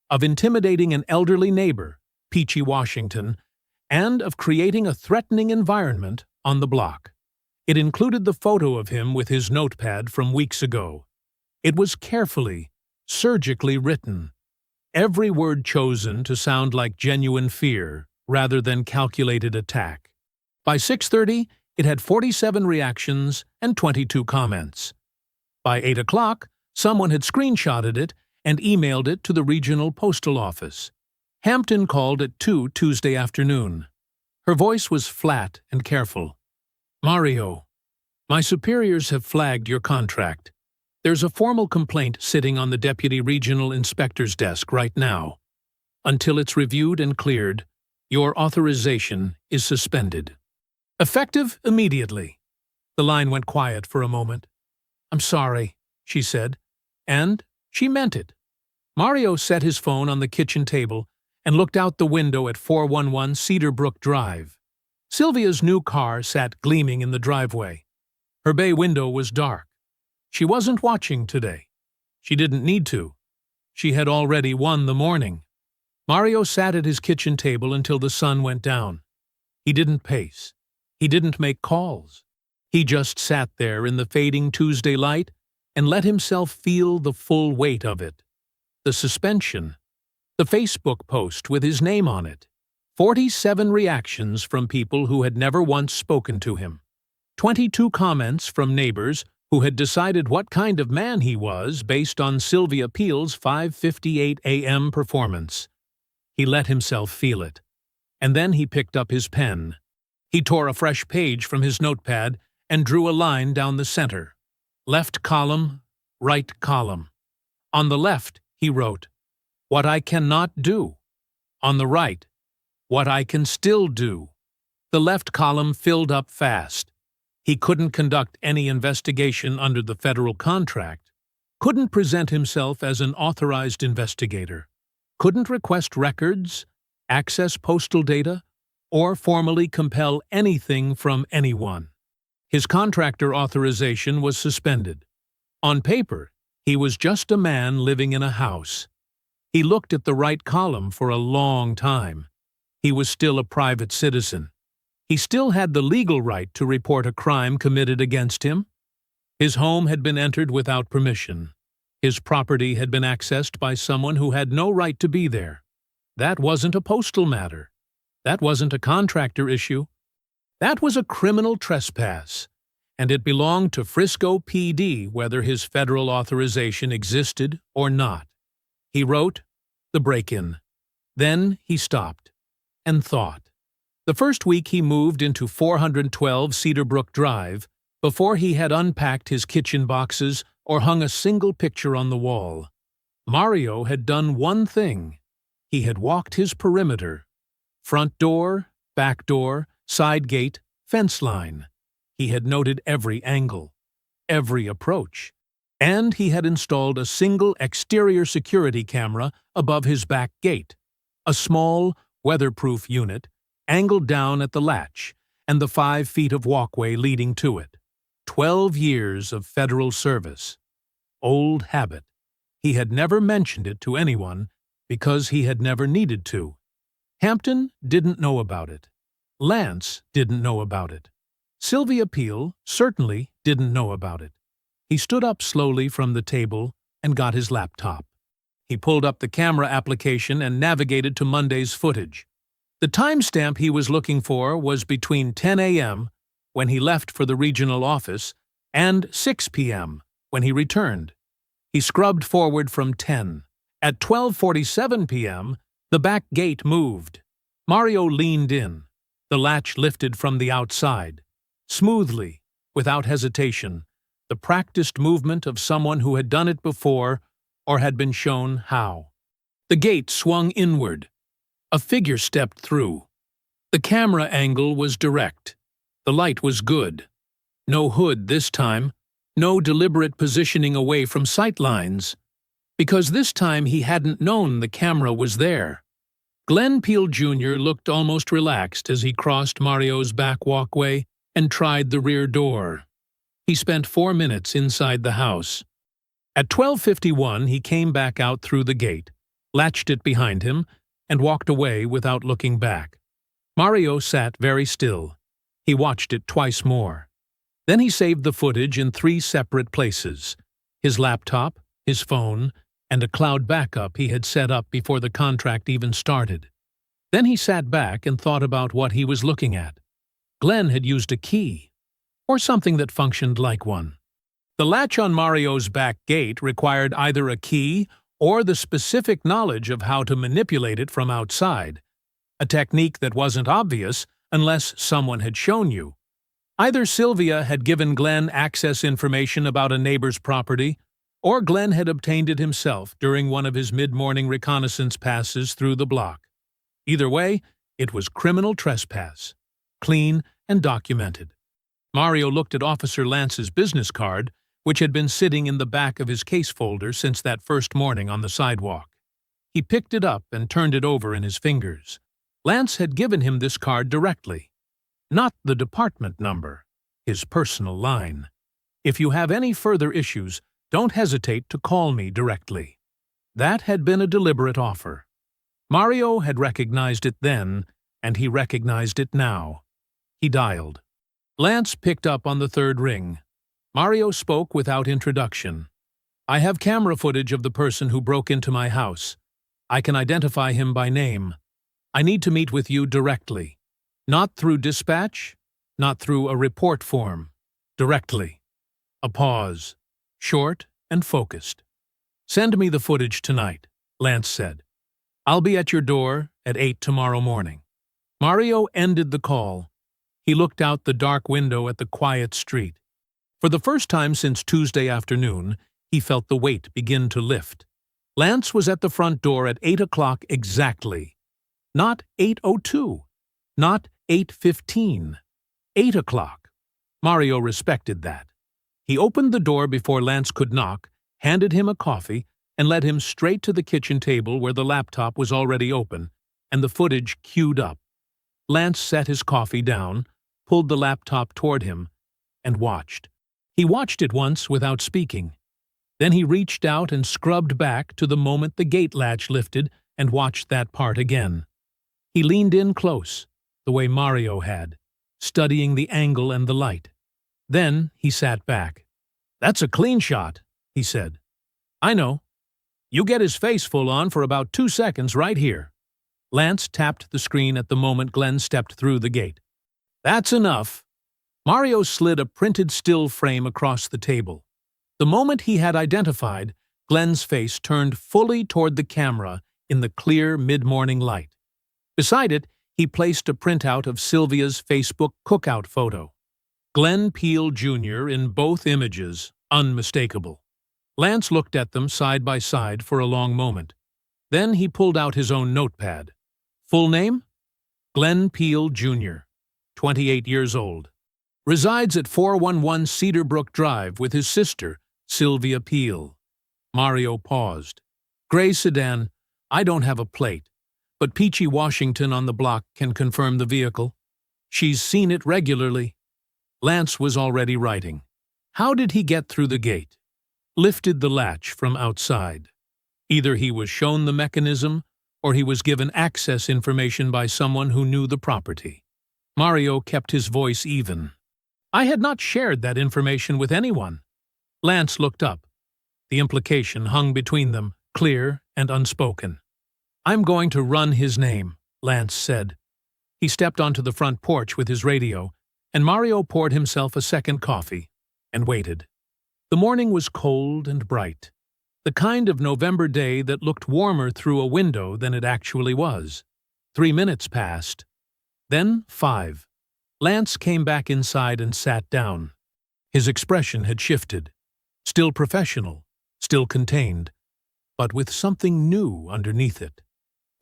of intimidating an elderly neighbor, Peachy Washington, and of creating a threatening environment on the block. It included the photo of him with his notepad from weeks ago. It was carefully, surgically written, every word chosen to sound like genuine fear rather than calculated attack. By 6:30, it had 47 reactions and 22 comments. By 8 o'clock, someone had screenshotted it and emailed it to the regional postal office. Hampton called at 2 Tuesday afternoon. Her voice was flat and careful. "Mario, my superiors have flagged your contract. There's a formal complaint sitting on the Deputy Regional Inspector's desk right now. Until it's reviewed and cleared, your authorization is suspended. Effective immediately." The line went quiet for a moment. "I'm sorry," she said, and she meant it. Mario set his phone on the kitchen table and looked out the window at 411 Cedarbrook Drive. Sylvia's new car sat gleaming in the driveway. Her bay window was dark. She wasn't watching today. She didn't need to. She had already won the morning. Mario sat at his kitchen table until the sun went down. He didn't pace. He didn't make calls. He just sat there in the fading Tuesday light and let himself feel the full weight of it. The suspension. The Facebook post with his name on it. 47 reactions from people who had never once spoken to him. 22 comments from neighbors who had decided what kind of man he was based on Sylvia Peel's 5:58 a.m. performance. He let himself feel it. And then he picked up his pen. He tore a fresh page from his notepad and drew a line down the center. Left column, right column. On the left, he wrote, "What I cannot do." On the right, "What I can still do." The left column filled up fast. He couldn't conduct any investigation under the federal contract, couldn't present himself as an authorized investigator, couldn't request records, access postal data, or formally compel anything from anyone. His contractor authorization was suspended. On paper, he was just a man living in a house. He looked at the right column for a long time. He was still a private citizen. He still had the legal right to report a crime committed against him. His home had been entered without permission. His property had been accessed by someone who had no right to be there. That wasn't a postal matter. That wasn't a contractor issue. That was a criminal trespass, and it belonged to Frisco PD whether his federal authorization existed or not. He wrote, "The break-in." Then he stopped and thought. The first week he moved into 412 Cedarbrook Drive before he had unpacked his kitchen boxes or hung a single picture on the wall. Mario had done one thing. He had walked his perimeter. Front door, back door, side gate, fence line. He had noted every angle, every approach, and he had installed a single exterior security camera above his back gate, a small, weatherproof unit angled down at the latch and the 5 feet of walkway leading to it. 12 years of federal service. Old habit. He had never mentioned it to anyone because he had never needed to. Hampton didn't know about it. Lance didn't know about it. Sylvia Peel certainly didn't know about it. He stood up slowly from the table and got his laptop. He pulled up the camera application and navigated to Monday's footage. The timestamp he was looking for was between 10 a.m., when he left for the regional office, and 6 p.m., when he returned. He scrubbed forward from 10. At 12:47 p.m., the back gate moved. Mario leaned in. The latch lifted from the outside. Smoothly, without hesitation, the practiced movement of someone who had done it before or had been shown how. The gate swung inward. A figure stepped through. The camera angle was direct. The light was good. No hood this time. No deliberate positioning away from sight lines. Because this time he hadn't known the camera was there. Glenn Peel Jr. looked almost relaxed as he crossed Mario's back walkway and tried the rear door. He spent 4 minutes inside the house. At 12:51, he came back out through the gate, latched it behind him, and walked away without looking back. Mario sat very still. He watched it twice more. Then he saved the footage in 3 separate places: his laptop, his phone, and a cloud backup he had set up before the contract even started. Then he sat back and thought about what he was looking at. Glenn had used a key, or something that functioned like one. The latch on Mario's back gate required either a key or the specific knowledge of how to manipulate it from outside, a technique that wasn't obvious unless someone had shown you. Either Sylvia had given Glenn access information about a neighbor's property, or Glenn had obtained it himself during one of his mid-morning reconnaissance passes through the block. Either way, it was criminal trespass, clean and documented. Mario looked at Officer Lance's business card, which had been sitting in the back of his case folder since that first morning on the sidewalk. He picked it up and turned it over in his fingers. Lance had given him this card directly. Not the department number, his personal line. If you have any further issues, don't hesitate to call me directly. That had been a deliberate offer. Mario had recognized it then, and he recognized it now. He dialed. Lance picked up on the 3rd ring. Mario spoke without introduction. I have camera footage of the person who broke into my house. I can identify him by name. I need to meet with you directly. Not through dispatch, not through a report form. Directly. A pause. Short and focused. Send me the footage tonight, Lance said. I'll be at your door at 8 tomorrow morning. Mario ended the call. He looked out the dark window at the quiet street. For the first time since Tuesday afternoon, he felt the weight begin to lift. Lance was at the front door at 8 o'clock exactly. Not 8:02. Not 8:15. 8 o'clock. Mario respected that. He opened the door before Lance could knock, handed him a coffee, and led him straight to the kitchen table where the laptop was already open, and the footage queued up. Lance set his coffee down, pulled the laptop toward him, and watched. He watched it once without speaking. Then he reached out and scrubbed back to the moment the gate latch lifted and watched that part again. He leaned in close, the way Mario had, studying the angle and the light. Then he sat back. That's a clean shot, he said. I know. You get his face full on for about 2 seconds right here. Lance tapped the screen at the moment Glenn stepped through the gate. That's enough. Mario slid a printed still frame across the table. The moment he had identified, Glenn's face turned fully toward the camera in the clear mid-morning light. Beside it, he placed a printout of Sylvia's Facebook cookout photo. Glenn Peel Jr. in both images, unmistakable. Lance looked at them side by side for a long moment. Then he pulled out his own notepad. Full name? Glenn Peel Jr., 28 years old. Resides at 411 Cedar Brook Drive with his sister, Sylvia Peel. Mario paused. Gray sedan. I don't have a plate, but Peachy Washington on the block can confirm the vehicle. She's seen it regularly. Lance was already writing. How did he get through the gate? Lifted the latch from outside. Either he was shown the mechanism, or he was given access information by someone who knew the property. Mario kept his voice even. I had not shared that information with anyone. Lance looked up. The implication hung between them, clear and unspoken. I'm going to run his name, Lance said. He stepped onto the front porch with his radio, and Mario poured himself a second coffee and waited. The morning was cold and bright, the kind of November day that looked warmer through a window than it actually was. 3 minutes passed. Then 5. Lance came back inside and sat down. His expression had shifted. Still professional, still contained, but with something new underneath it.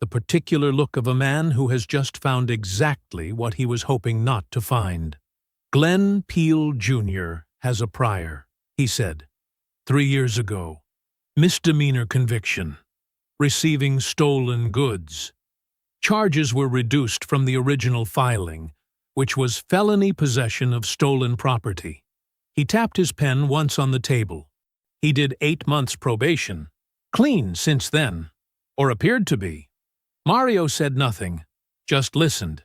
The particular look of a man who has just found exactly what he was hoping not to find. "Glenn Peel, Jr. has a prior," he said. 3 years ago. Misdemeanor conviction. Receiving stolen goods. Charges were reduced from the original filing, which was felony possession of stolen property. He tapped his pen once on the table. He did 8 months probation. Clean since then. Or appeared to be. Mario said nothing, just listened.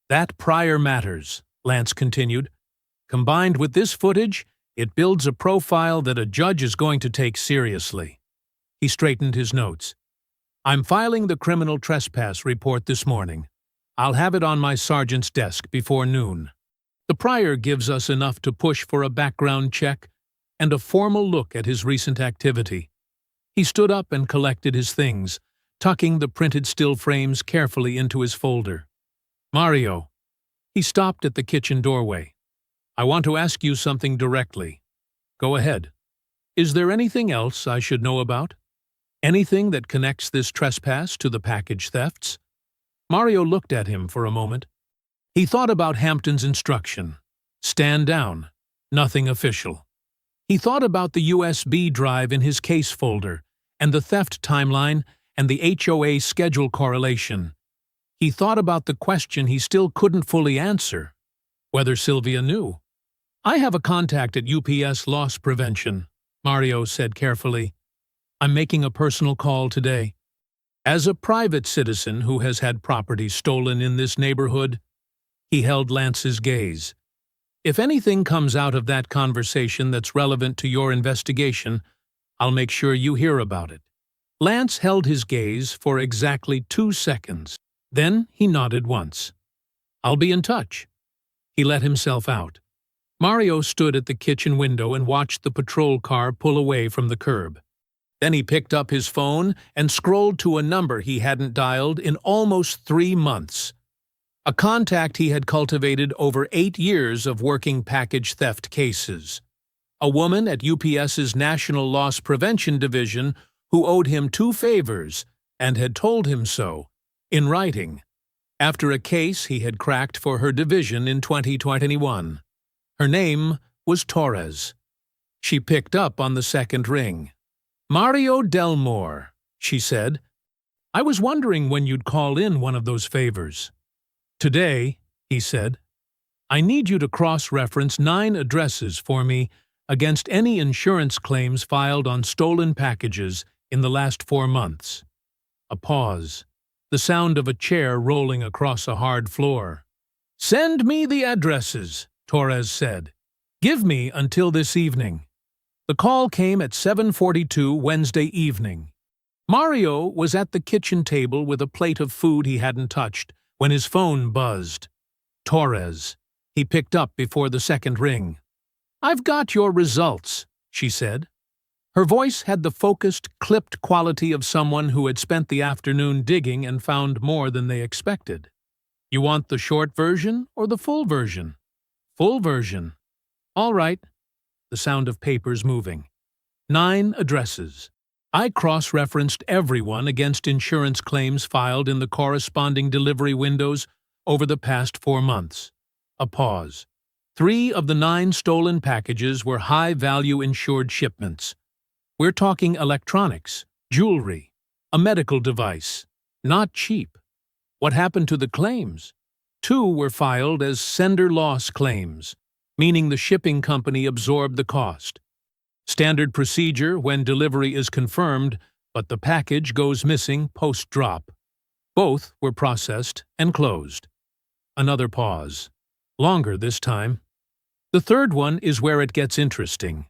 "That prior matters," Lance continued. "Combined with this footage, it builds a profile that a judge is going to take seriously." He straightened his notes. "I'm filing the criminal trespass report this morning. I'll have it on my sergeant's desk before noon. The prior gives us enough to push for a background check and a formal look at his recent activity." He stood up and collected his things, tucking the printed still frames carefully into his folder. "Mario." He stopped at the kitchen doorway. "I want to ask you something directly." "Go ahead." "Is there anything else I should know about? Anything that connects this trespass to the package thefts?" Mario looked at him for a moment. He thought about Hampton's instruction. Stand down. Nothing official. He thought about the USB drive in his case folder, and the theft timeline, and the HOA schedule correlation. He thought about the question he still couldn't fully answer, whether Sylvia knew. "I have a contact at UPS Loss Prevention," Mario said carefully. "I'm making a personal call today. As a private citizen who has had property stolen in this neighborhood," he held Lance's gaze. "If anything comes out of that conversation that's relevant to your investigation, I'll make sure you hear about it." Lance held his gaze for exactly 2 seconds. Then he nodded once. "I'll be in touch." He let himself out. Mario stood at the kitchen window and watched the patrol car pull away from the curb. Then he picked up his phone and scrolled to a number he hadn't dialed in almost 3 months. A contact he had cultivated over 8 years of working package theft cases. A woman at UPS's National Loss Prevention Division who owed him 2 favors and had told him so, in writing, after a case he had cracked for her division in 2021. Her name was Torres. She picked up on the second ring. "Mario Delmore," she said. "I was wondering when you'd call in one of those favors." "Today," he said. "I need you to cross-reference 9 addresses for me against any insurance claims filed on stolen packages in the last 4 months. A pause. The sound of a chair rolling across a hard floor. "Send me the addresses," Torres said. "Give me until this evening." The call came at 7:42 Wednesday evening. Mario was at the kitchen table with a plate of food he hadn't touched when his phone buzzed. Torres. He picked up before the second ring. "I've got your results," she said. Her voice had the focused, clipped quality of someone who had spent the afternoon digging and found more than they expected. "You want the short version or the full version?" "Full version." "All right." The sound of papers moving. 9 addresses. I cross-referenced everyone against insurance claims filed in the corresponding delivery windows over the past 4 months. A pause. 3 of the 9 stolen packages were high-value insured shipments. We're talking electronics, jewelry, a medical device. Not cheap. What happened to the claims? 2 were filed as sender loss claims, meaning the shipping company absorbed the cost. Standard procedure when delivery is confirmed, but the package goes missing post-drop. Both were processed and closed. Another pause. Longer this time. The third one is where it gets interesting.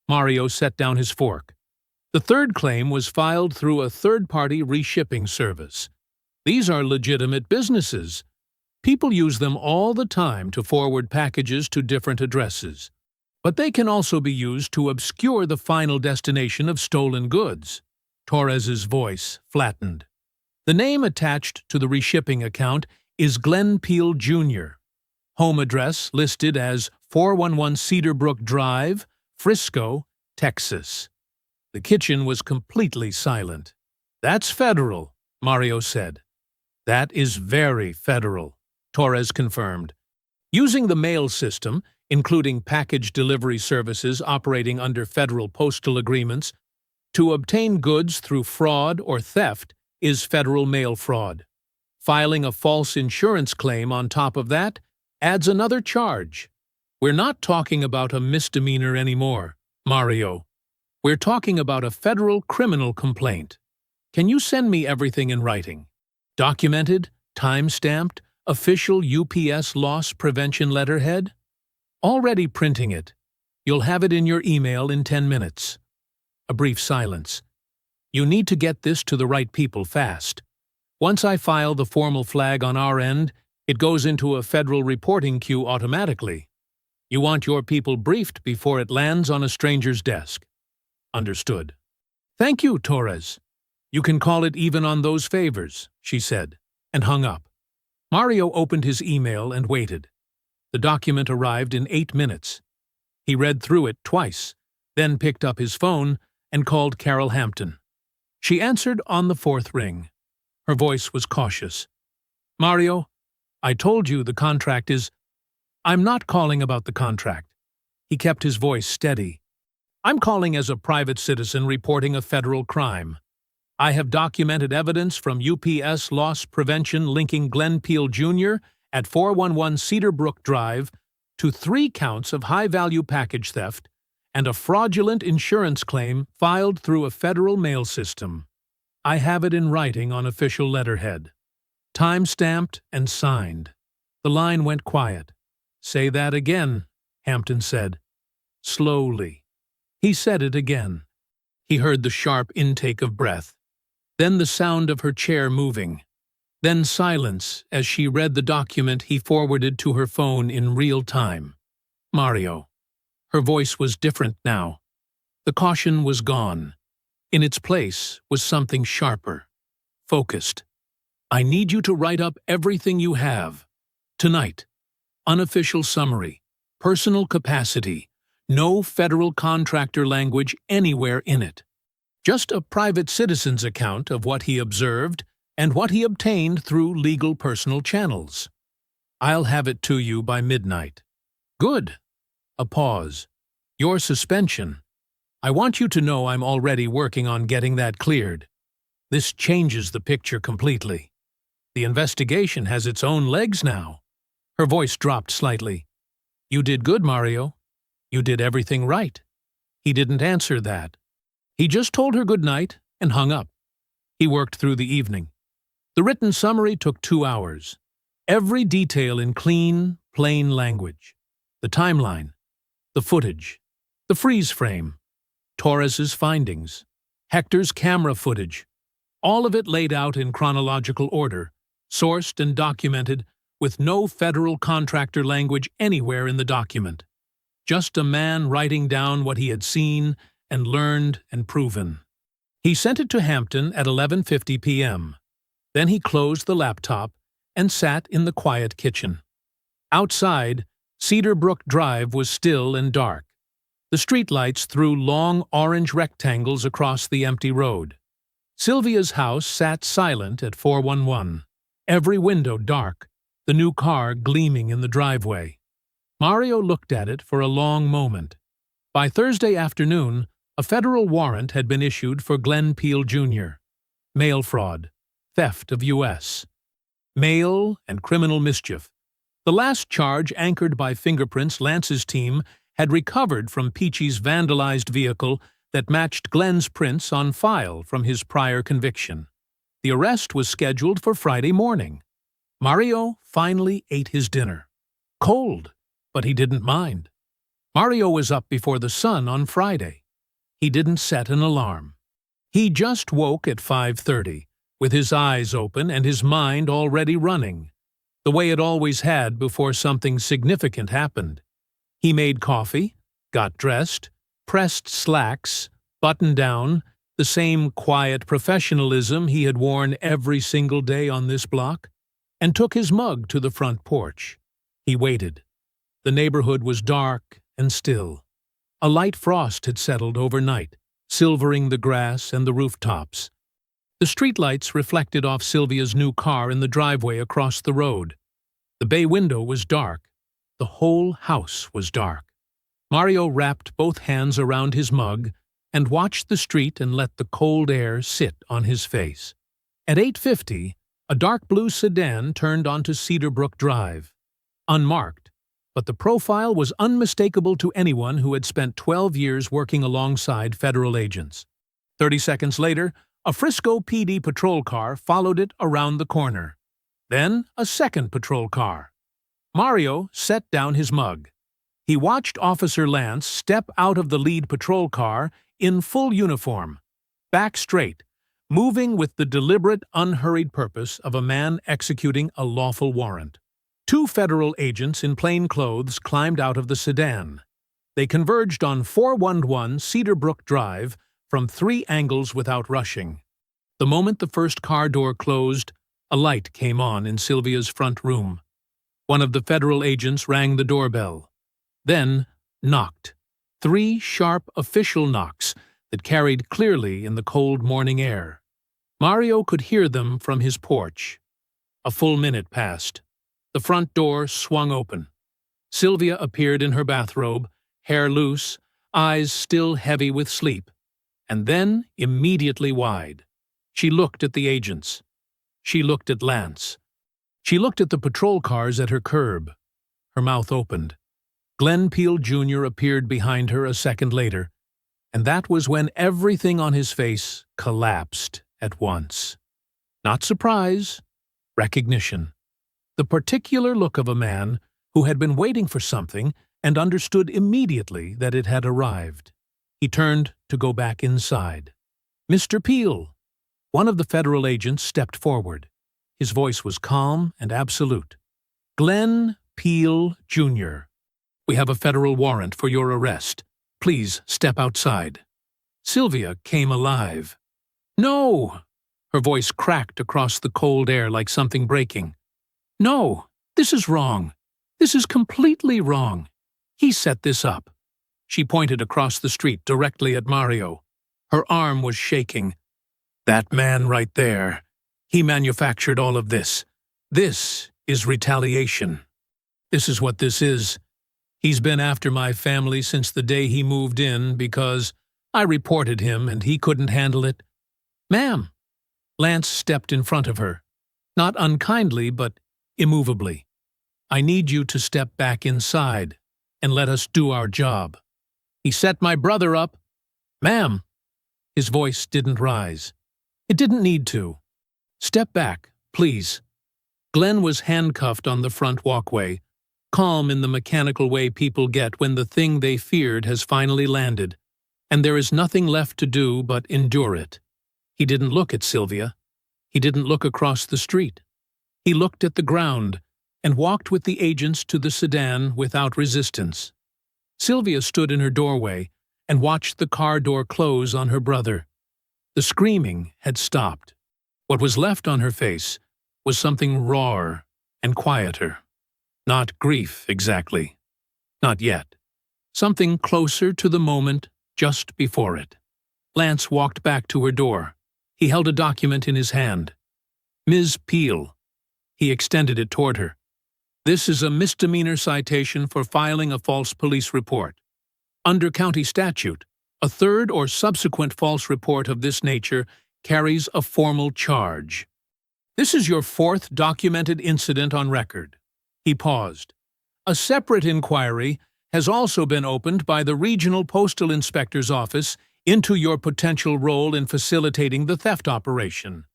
Mario set down his fork. The third claim was filed through a third-party reshipping service. These are legitimate businesses. People use them all the time to forward packages to different addresses. But they can also be used to obscure the final destination of stolen goods. Torres's voice flattened. The name attached to the reshipping account is Glenn Peel Jr. Home address listed as 411 Cedar Brook Drive, Frisco, Texas. The kitchen was completely silent. "That's federal," Mario said. "That is very federal," Torres confirmed. Using the mail system, including package delivery services operating under federal postal agreements, to obtain goods through fraud or theft is federal mail fraud. Filing a false insurance claim on top of that adds another charge. We're not talking about a misdemeanor anymore, Mario. We're talking about a federal criminal complaint. Can you send me everything in writing? Documented, time-stamped, official UPS loss prevention letterhead? Already printing it. You'll have it in your email in 10 minutes. A brief silence. You need to get this to the right people fast. Once I file the formal flag on our end, it goes into a federal reporting queue automatically. You want your people briefed before it lands on a stranger's desk. Understood. Thank you, Torres. You can call it even on those favors, she said, and hung up. Mario opened his email and waited. The document arrived in 8 minutes. He read through it twice, then picked up his phone and called Carol Hampton. She answered on the 4th ring. Her voice was cautious. "Mario, I told you the contract is—" "I'm not calling about the contract." He kept his voice steady. "I'm calling as a private citizen reporting a federal crime. I have documented evidence from UPS loss prevention linking Glenn Peel Jr. at 411 Cedar Brook Drive to 3 counts of high-value package theft and a fraudulent insurance claim filed through a federal mail system. I have it in writing on official letterhead. Time-stamped and signed." The line went quiet. "Say that again," Hampton said. Slowly. He said it again. He heard the sharp intake of breath. Then the sound of her chair moving. Then silence as she read the document he forwarded to her phone in real time. "Mario." Her voice was different now. The caution was gone. In its place was something sharper, focused. "I need you to write up everything you have. Tonight. Unofficial summary. Personal capacity. No federal contractor language anywhere in it. Just a private citizen's account of what he observed and what he obtained through legal personal channels. I'll have it to you by midnight." "Good." A pause. "Your suspension. I want you to know I'm already working on getting that cleared. This changes the picture completely. The investigation has its own legs now." Her voice dropped slightly. "You did good, Mario. You did everything right." He didn't answer that. He just told her good night and hung up. He worked through the evening. The written summary took 2 hours. Every detail in clean, plain language. The timeline. The footage. The freeze frame. Torres's findings. Hector's camera footage. All of it laid out in chronological order, sourced and documented, with no federal contractor language anywhere in the document. Just a man writing down what he had seen and learned and proven. He sent it to Hampton at 11:50 p.m. Then he closed the laptop and sat in the quiet kitchen. Outside, Cedar Brook Drive was still and dark. The streetlights threw long orange rectangles across the empty road. Sylvia's house sat silent at 411, every window dark, the new car gleaming in the driveway. Mario looked at it for a long moment. By Thursday afternoon, a federal warrant had been issued for Glenn Peel Jr. Mail fraud, theft of U.S. mail, and criminal mischief. The last charge, anchored by fingerprints Lance's team had recovered from Peachy's vandalized vehicle that matched Glenn's prints on file from his prior conviction. The arrest was scheduled for Friday morning. Mario finally ate his dinner. Cold, but he didn't mind. Mario was up before the sun on Friday. He didn't set an alarm. He just woke at 5:30, with his eyes open and his mind already running. the way it always had before something significant happened. He made coffee, got dressed, pressed slacks, buttoned down, the same quiet professionalism he had worn every single day on this block, and took his mug to the front porch. He waited. The neighborhood was dark and still. A light frost had settled overnight, silvering the grass and the rooftops. The streetlights reflected off Sylvia's new car in the driveway across the road. The bay window was dark. The whole house was dark. Mario wrapped both hands around his mug and watched the street and let the cold air sit on his face. At 8:50, a dark blue sedan turned onto Cedarbrook Drive. Unmarked, but the profile was unmistakable to anyone who had spent 12 years working alongside federal agents. 30 seconds later, a Frisco PD patrol car followed it around the corner. Then, a second patrol car. Mario set down his mug. He watched Officer Lance step out of the lead patrol car in full uniform, back straight, moving with the deliberate, unhurried purpose of a man executing a lawful warrant. Two federal agents in plain clothes climbed out of the sedan. They converged on 411 Cedarbrook Drive from 3 angles without rushing. The moment the first car door closed, a light came on in Sylvia's front room. One of the federal agents rang the doorbell, then knocked. 3 sharp official knocks that carried clearly in the cold morning air. Mario could hear them from his porch. A full minute passed. The front door swung open. Sylvia appeared in her bathrobe, hair loose, eyes still heavy with sleep, and then immediately wide. She looked at the agents. She looked at Lance. She looked at the patrol cars at her curb. Her mouth opened. Glenn Peel Jr. appeared behind her a second later, and that was when everything on his face collapsed at once. Not surprise, recognition. The particular look of a man who had been waiting for something and understood immediately that it had arrived. He turned to go back inside. "Mr. Peel!" One of the federal agents stepped forward. His voice was calm and absolute. "Glenn Peel Jr. We have a federal warrant for your arrest. Please step outside." Sylvia came alive. "No!" Her voice cracked across the cold air like something breaking. "No, this is wrong. This is completely wrong. He set this up." She pointed across the street directly at Mario. Her arm was shaking. "That man right there. He manufactured all of this. This is retaliation. This is what this is. He's been after my family since the day he moved in because I reported him and he couldn't handle it." "Ma'am." Lance stepped in front of her. Not unkindly, but immovably. "I need you to step back inside and let us do our job. He set my brother up." "Ma'am." His voice didn't rise. It didn't need to. "Step back, please." Glenn was handcuffed on the front walkway, calm in the mechanical way people get when the thing they feared has finally landed, and there is nothing left to do but endure it. He didn't look at Sylvia. He didn't look across the street. He looked at the ground and walked with the agents to the sedan without resistance. Sylvia stood in her doorway and watched the car door close on her brother. The screaming had stopped. What was left on her face was something rawer and quieter. Not grief, exactly. Not yet. Something closer to the moment just before it. Lance walked back to her door. He held a document in his hand. "Ms. Peel." He extended it toward her. "This is a misdemeanor citation for filing a false police report. Under county statute, a third or subsequent false report of this nature carries a formal charge. This is your 4th documented incident on record." He paused. "A separate inquiry has also been opened by the Regional Postal Inspector's Office into your potential role in facilitating the theft operation.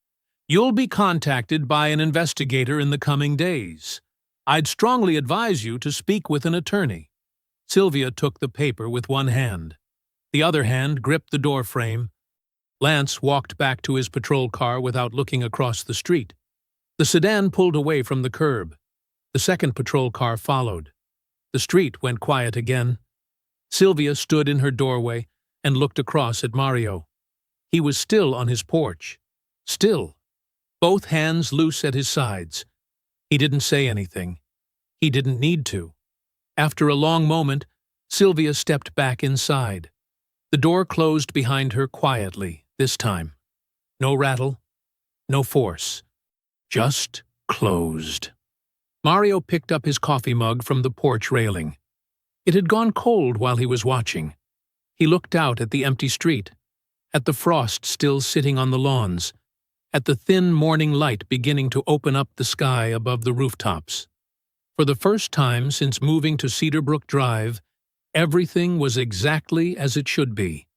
You'll be contacted by an investigator in the coming days. I'd strongly advise you to speak with an attorney." Sylvia took the paper with one hand. The other hand gripped the door frame. Lance walked back to his patrol car without looking across the street. The sedan pulled away from the curb. The second patrol car followed. The street went quiet again. Sylvia stood in her doorway and looked across at Mario. He was still on his porch. Still, both hands loose at his sides. He didn't say anything. He didn't need to. After a long moment, Sylvia stepped back inside. The door closed behind her quietly, this time. No rattle, no force. Just closed. Mario picked up his coffee mug from the porch railing. It had gone cold while he was watching. He looked out at the empty street, at the frost still sitting on the lawns, at the thin morning light beginning to open up the sky above the rooftops. For the first time since moving to Cedarbrook Drive, everything was exactly as it should be.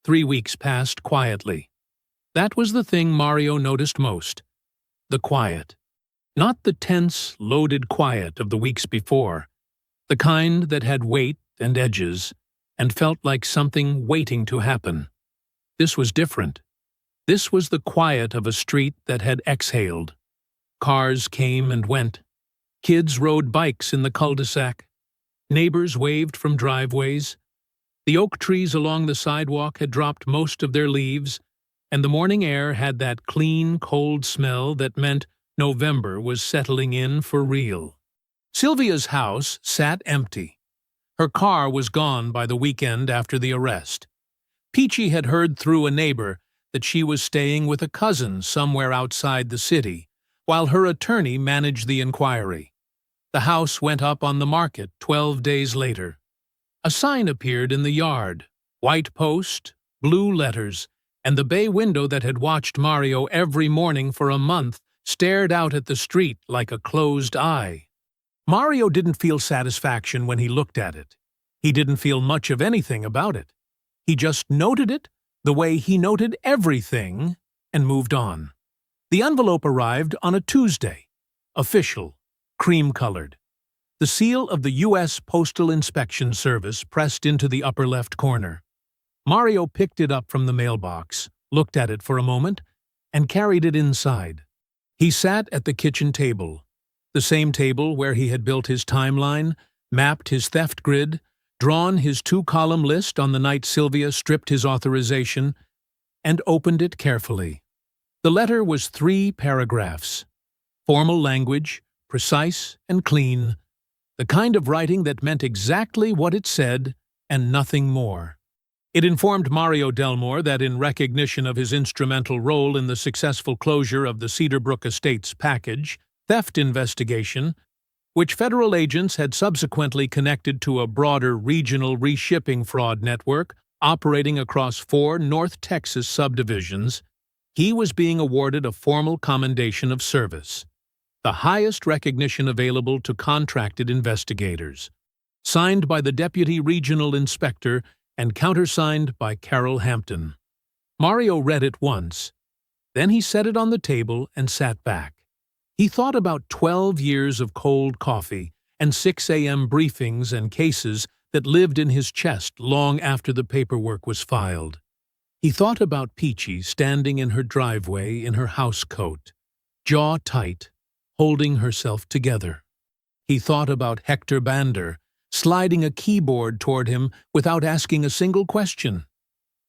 3 weeks passed quietly. That was the thing Mario noticed most. The quiet. Not the tense, loaded quiet of the weeks before. The kind that had weight and edges, and felt like something waiting to happen. This was different. This was the quiet of a street that had exhaled. Cars came and went. Kids rode bikes in the cul-de-sac. Neighbors waved from driveways. The oak trees along the sidewalk had dropped most of their leaves, and the morning air had that clean, cold smell that meant November was settling in for real. Sylvia's house sat empty. Her car was gone by the weekend after the arrest. Peachy had heard through a neighbor that she was staying with a cousin somewhere outside the city, while her attorney managed the inquiry. The house went up on the market 12 days later. A sign appeared in the yard, white post, blue letters, and the bay window that had watched Mario every morning for a month stared out at the street like a closed eye. Mario didn't feel satisfaction when he looked at it. He didn't feel much of anything about it. He just noted it the way he noted everything and moved on. The envelope arrived on a Tuesday. Official, cream-colored. The seal of the U.S. Postal Inspection Service pressed into the upper left corner. Mario picked it up from the mailbox, looked at it for a moment, and carried it inside. He sat at the kitchen table, the same table where he had built his timeline, mapped his theft grid, drawn his 2-column list on the night Sylvia stripped his authorization, and opened it carefully. The letter was 3 paragraphs. Formal language, precise and clean, the kind of writing that meant exactly what it said and nothing more. It informed Mario Delmore that in recognition of his instrumental role in the successful closure of the Cedarbrook Estates package, theft investigation, which federal agents had subsequently connected to a broader regional reshipping fraud network operating across 4 North Texas subdivisions, he was being awarded a formal commendation of service, the highest recognition available to contracted investigators, signed by the Deputy Regional Inspector and countersigned by Carol Hampton. Mario read it once. Then he set it on the table and sat back. He thought about 12 years of cold coffee and 6 a.m. briefings and cases that lived in his chest long after the paperwork was filed. He thought about Peachy standing in her driveway in her house coat, jaw tight, holding herself together. He thought about Hector Bander sliding a keyboard toward him without asking a single question.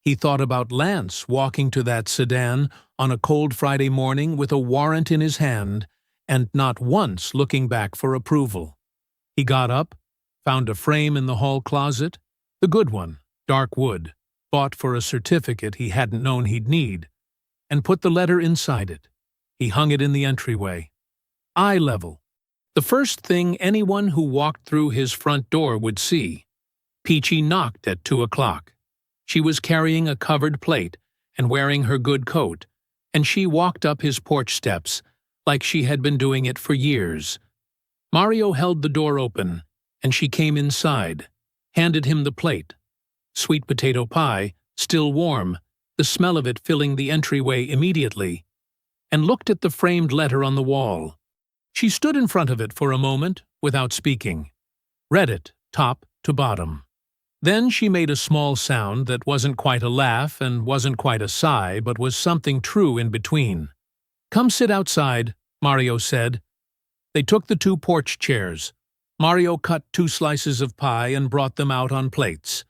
He thought about Lance walking to that sedan on a cold Friday morning with a warrant in his hand and not once looking back for approval. He got up, found a frame in the hall closet, the good one, dark wood, bought for a certificate he hadn't known he'd need, and put the letter inside it. He hung it in the entryway. Eye level. The first thing anyone who walked through his front door would see. Peachy knocked at 2 o'clock. She was carrying a covered plate and wearing her good coat, and she walked up his porch steps like she had been doing it for years. Mario held the door open, and she came inside, handed him the plate. Sweet potato pie, still warm, the smell of it filling the entryway immediately, and looked at the framed letter on the wall. She stood in front of it for a moment without speaking, read it top to bottom. Then she made a small sound that wasn't quite a laugh and wasn't quite a sigh, but was something true in between. "Come sit outside," Mario said. They took the 2 porch chairs. Mario cut 2 slices of pie and brought them out on plates.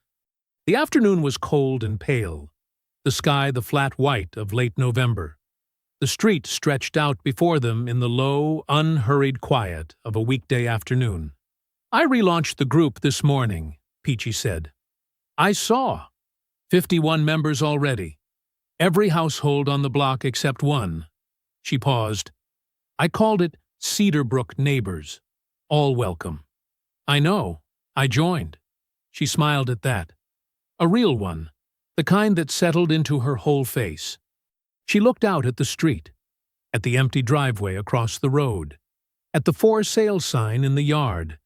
The afternoon was cold and pale, the sky the flat white of late November. The street stretched out before them in the low, unhurried quiet of a weekday afternoon. "I relaunched the group this morning," Peachy said. "I saw. 51 members already. Every household on the block except one." She paused. "I called it Cedarbrook Neighbors. All welcome." "I know. I joined." She smiled at that. A real one, the kind that settled into her whole face. She looked out at the street, at the empty driveway across the road, at the for sale sign in the yard,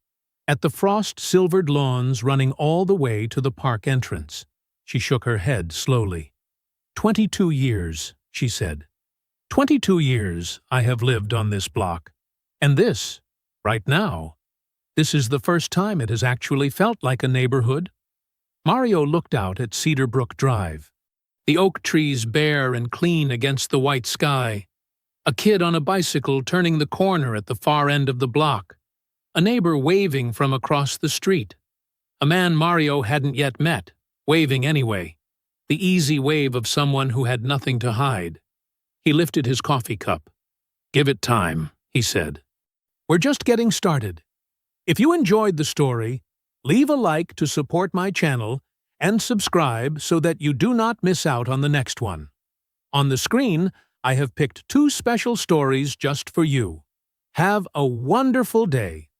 at the frost-silvered lawns running all the way to the park entrance. She shook her head slowly. 22 years, she said. 22 years I have lived on this block. And this, right now, this is the first time it has actually felt like a neighborhood. Mario looked out at Cedarbrook Drive. The oak trees bare and clean against the white sky. A kid on a bicycle turning the corner at the far end of the block. A neighbor waving from across the street. A man Mario hadn't yet met, waving anyway. The easy wave of someone who had nothing to hide. He lifted his coffee cup. "Give it time," he said. "We're just getting started. If you enjoyed the story, leave a like to support my channel and subscribe so that you do not miss out on the next one. On the screen, I have picked 2 special stories just for you. Have a wonderful day.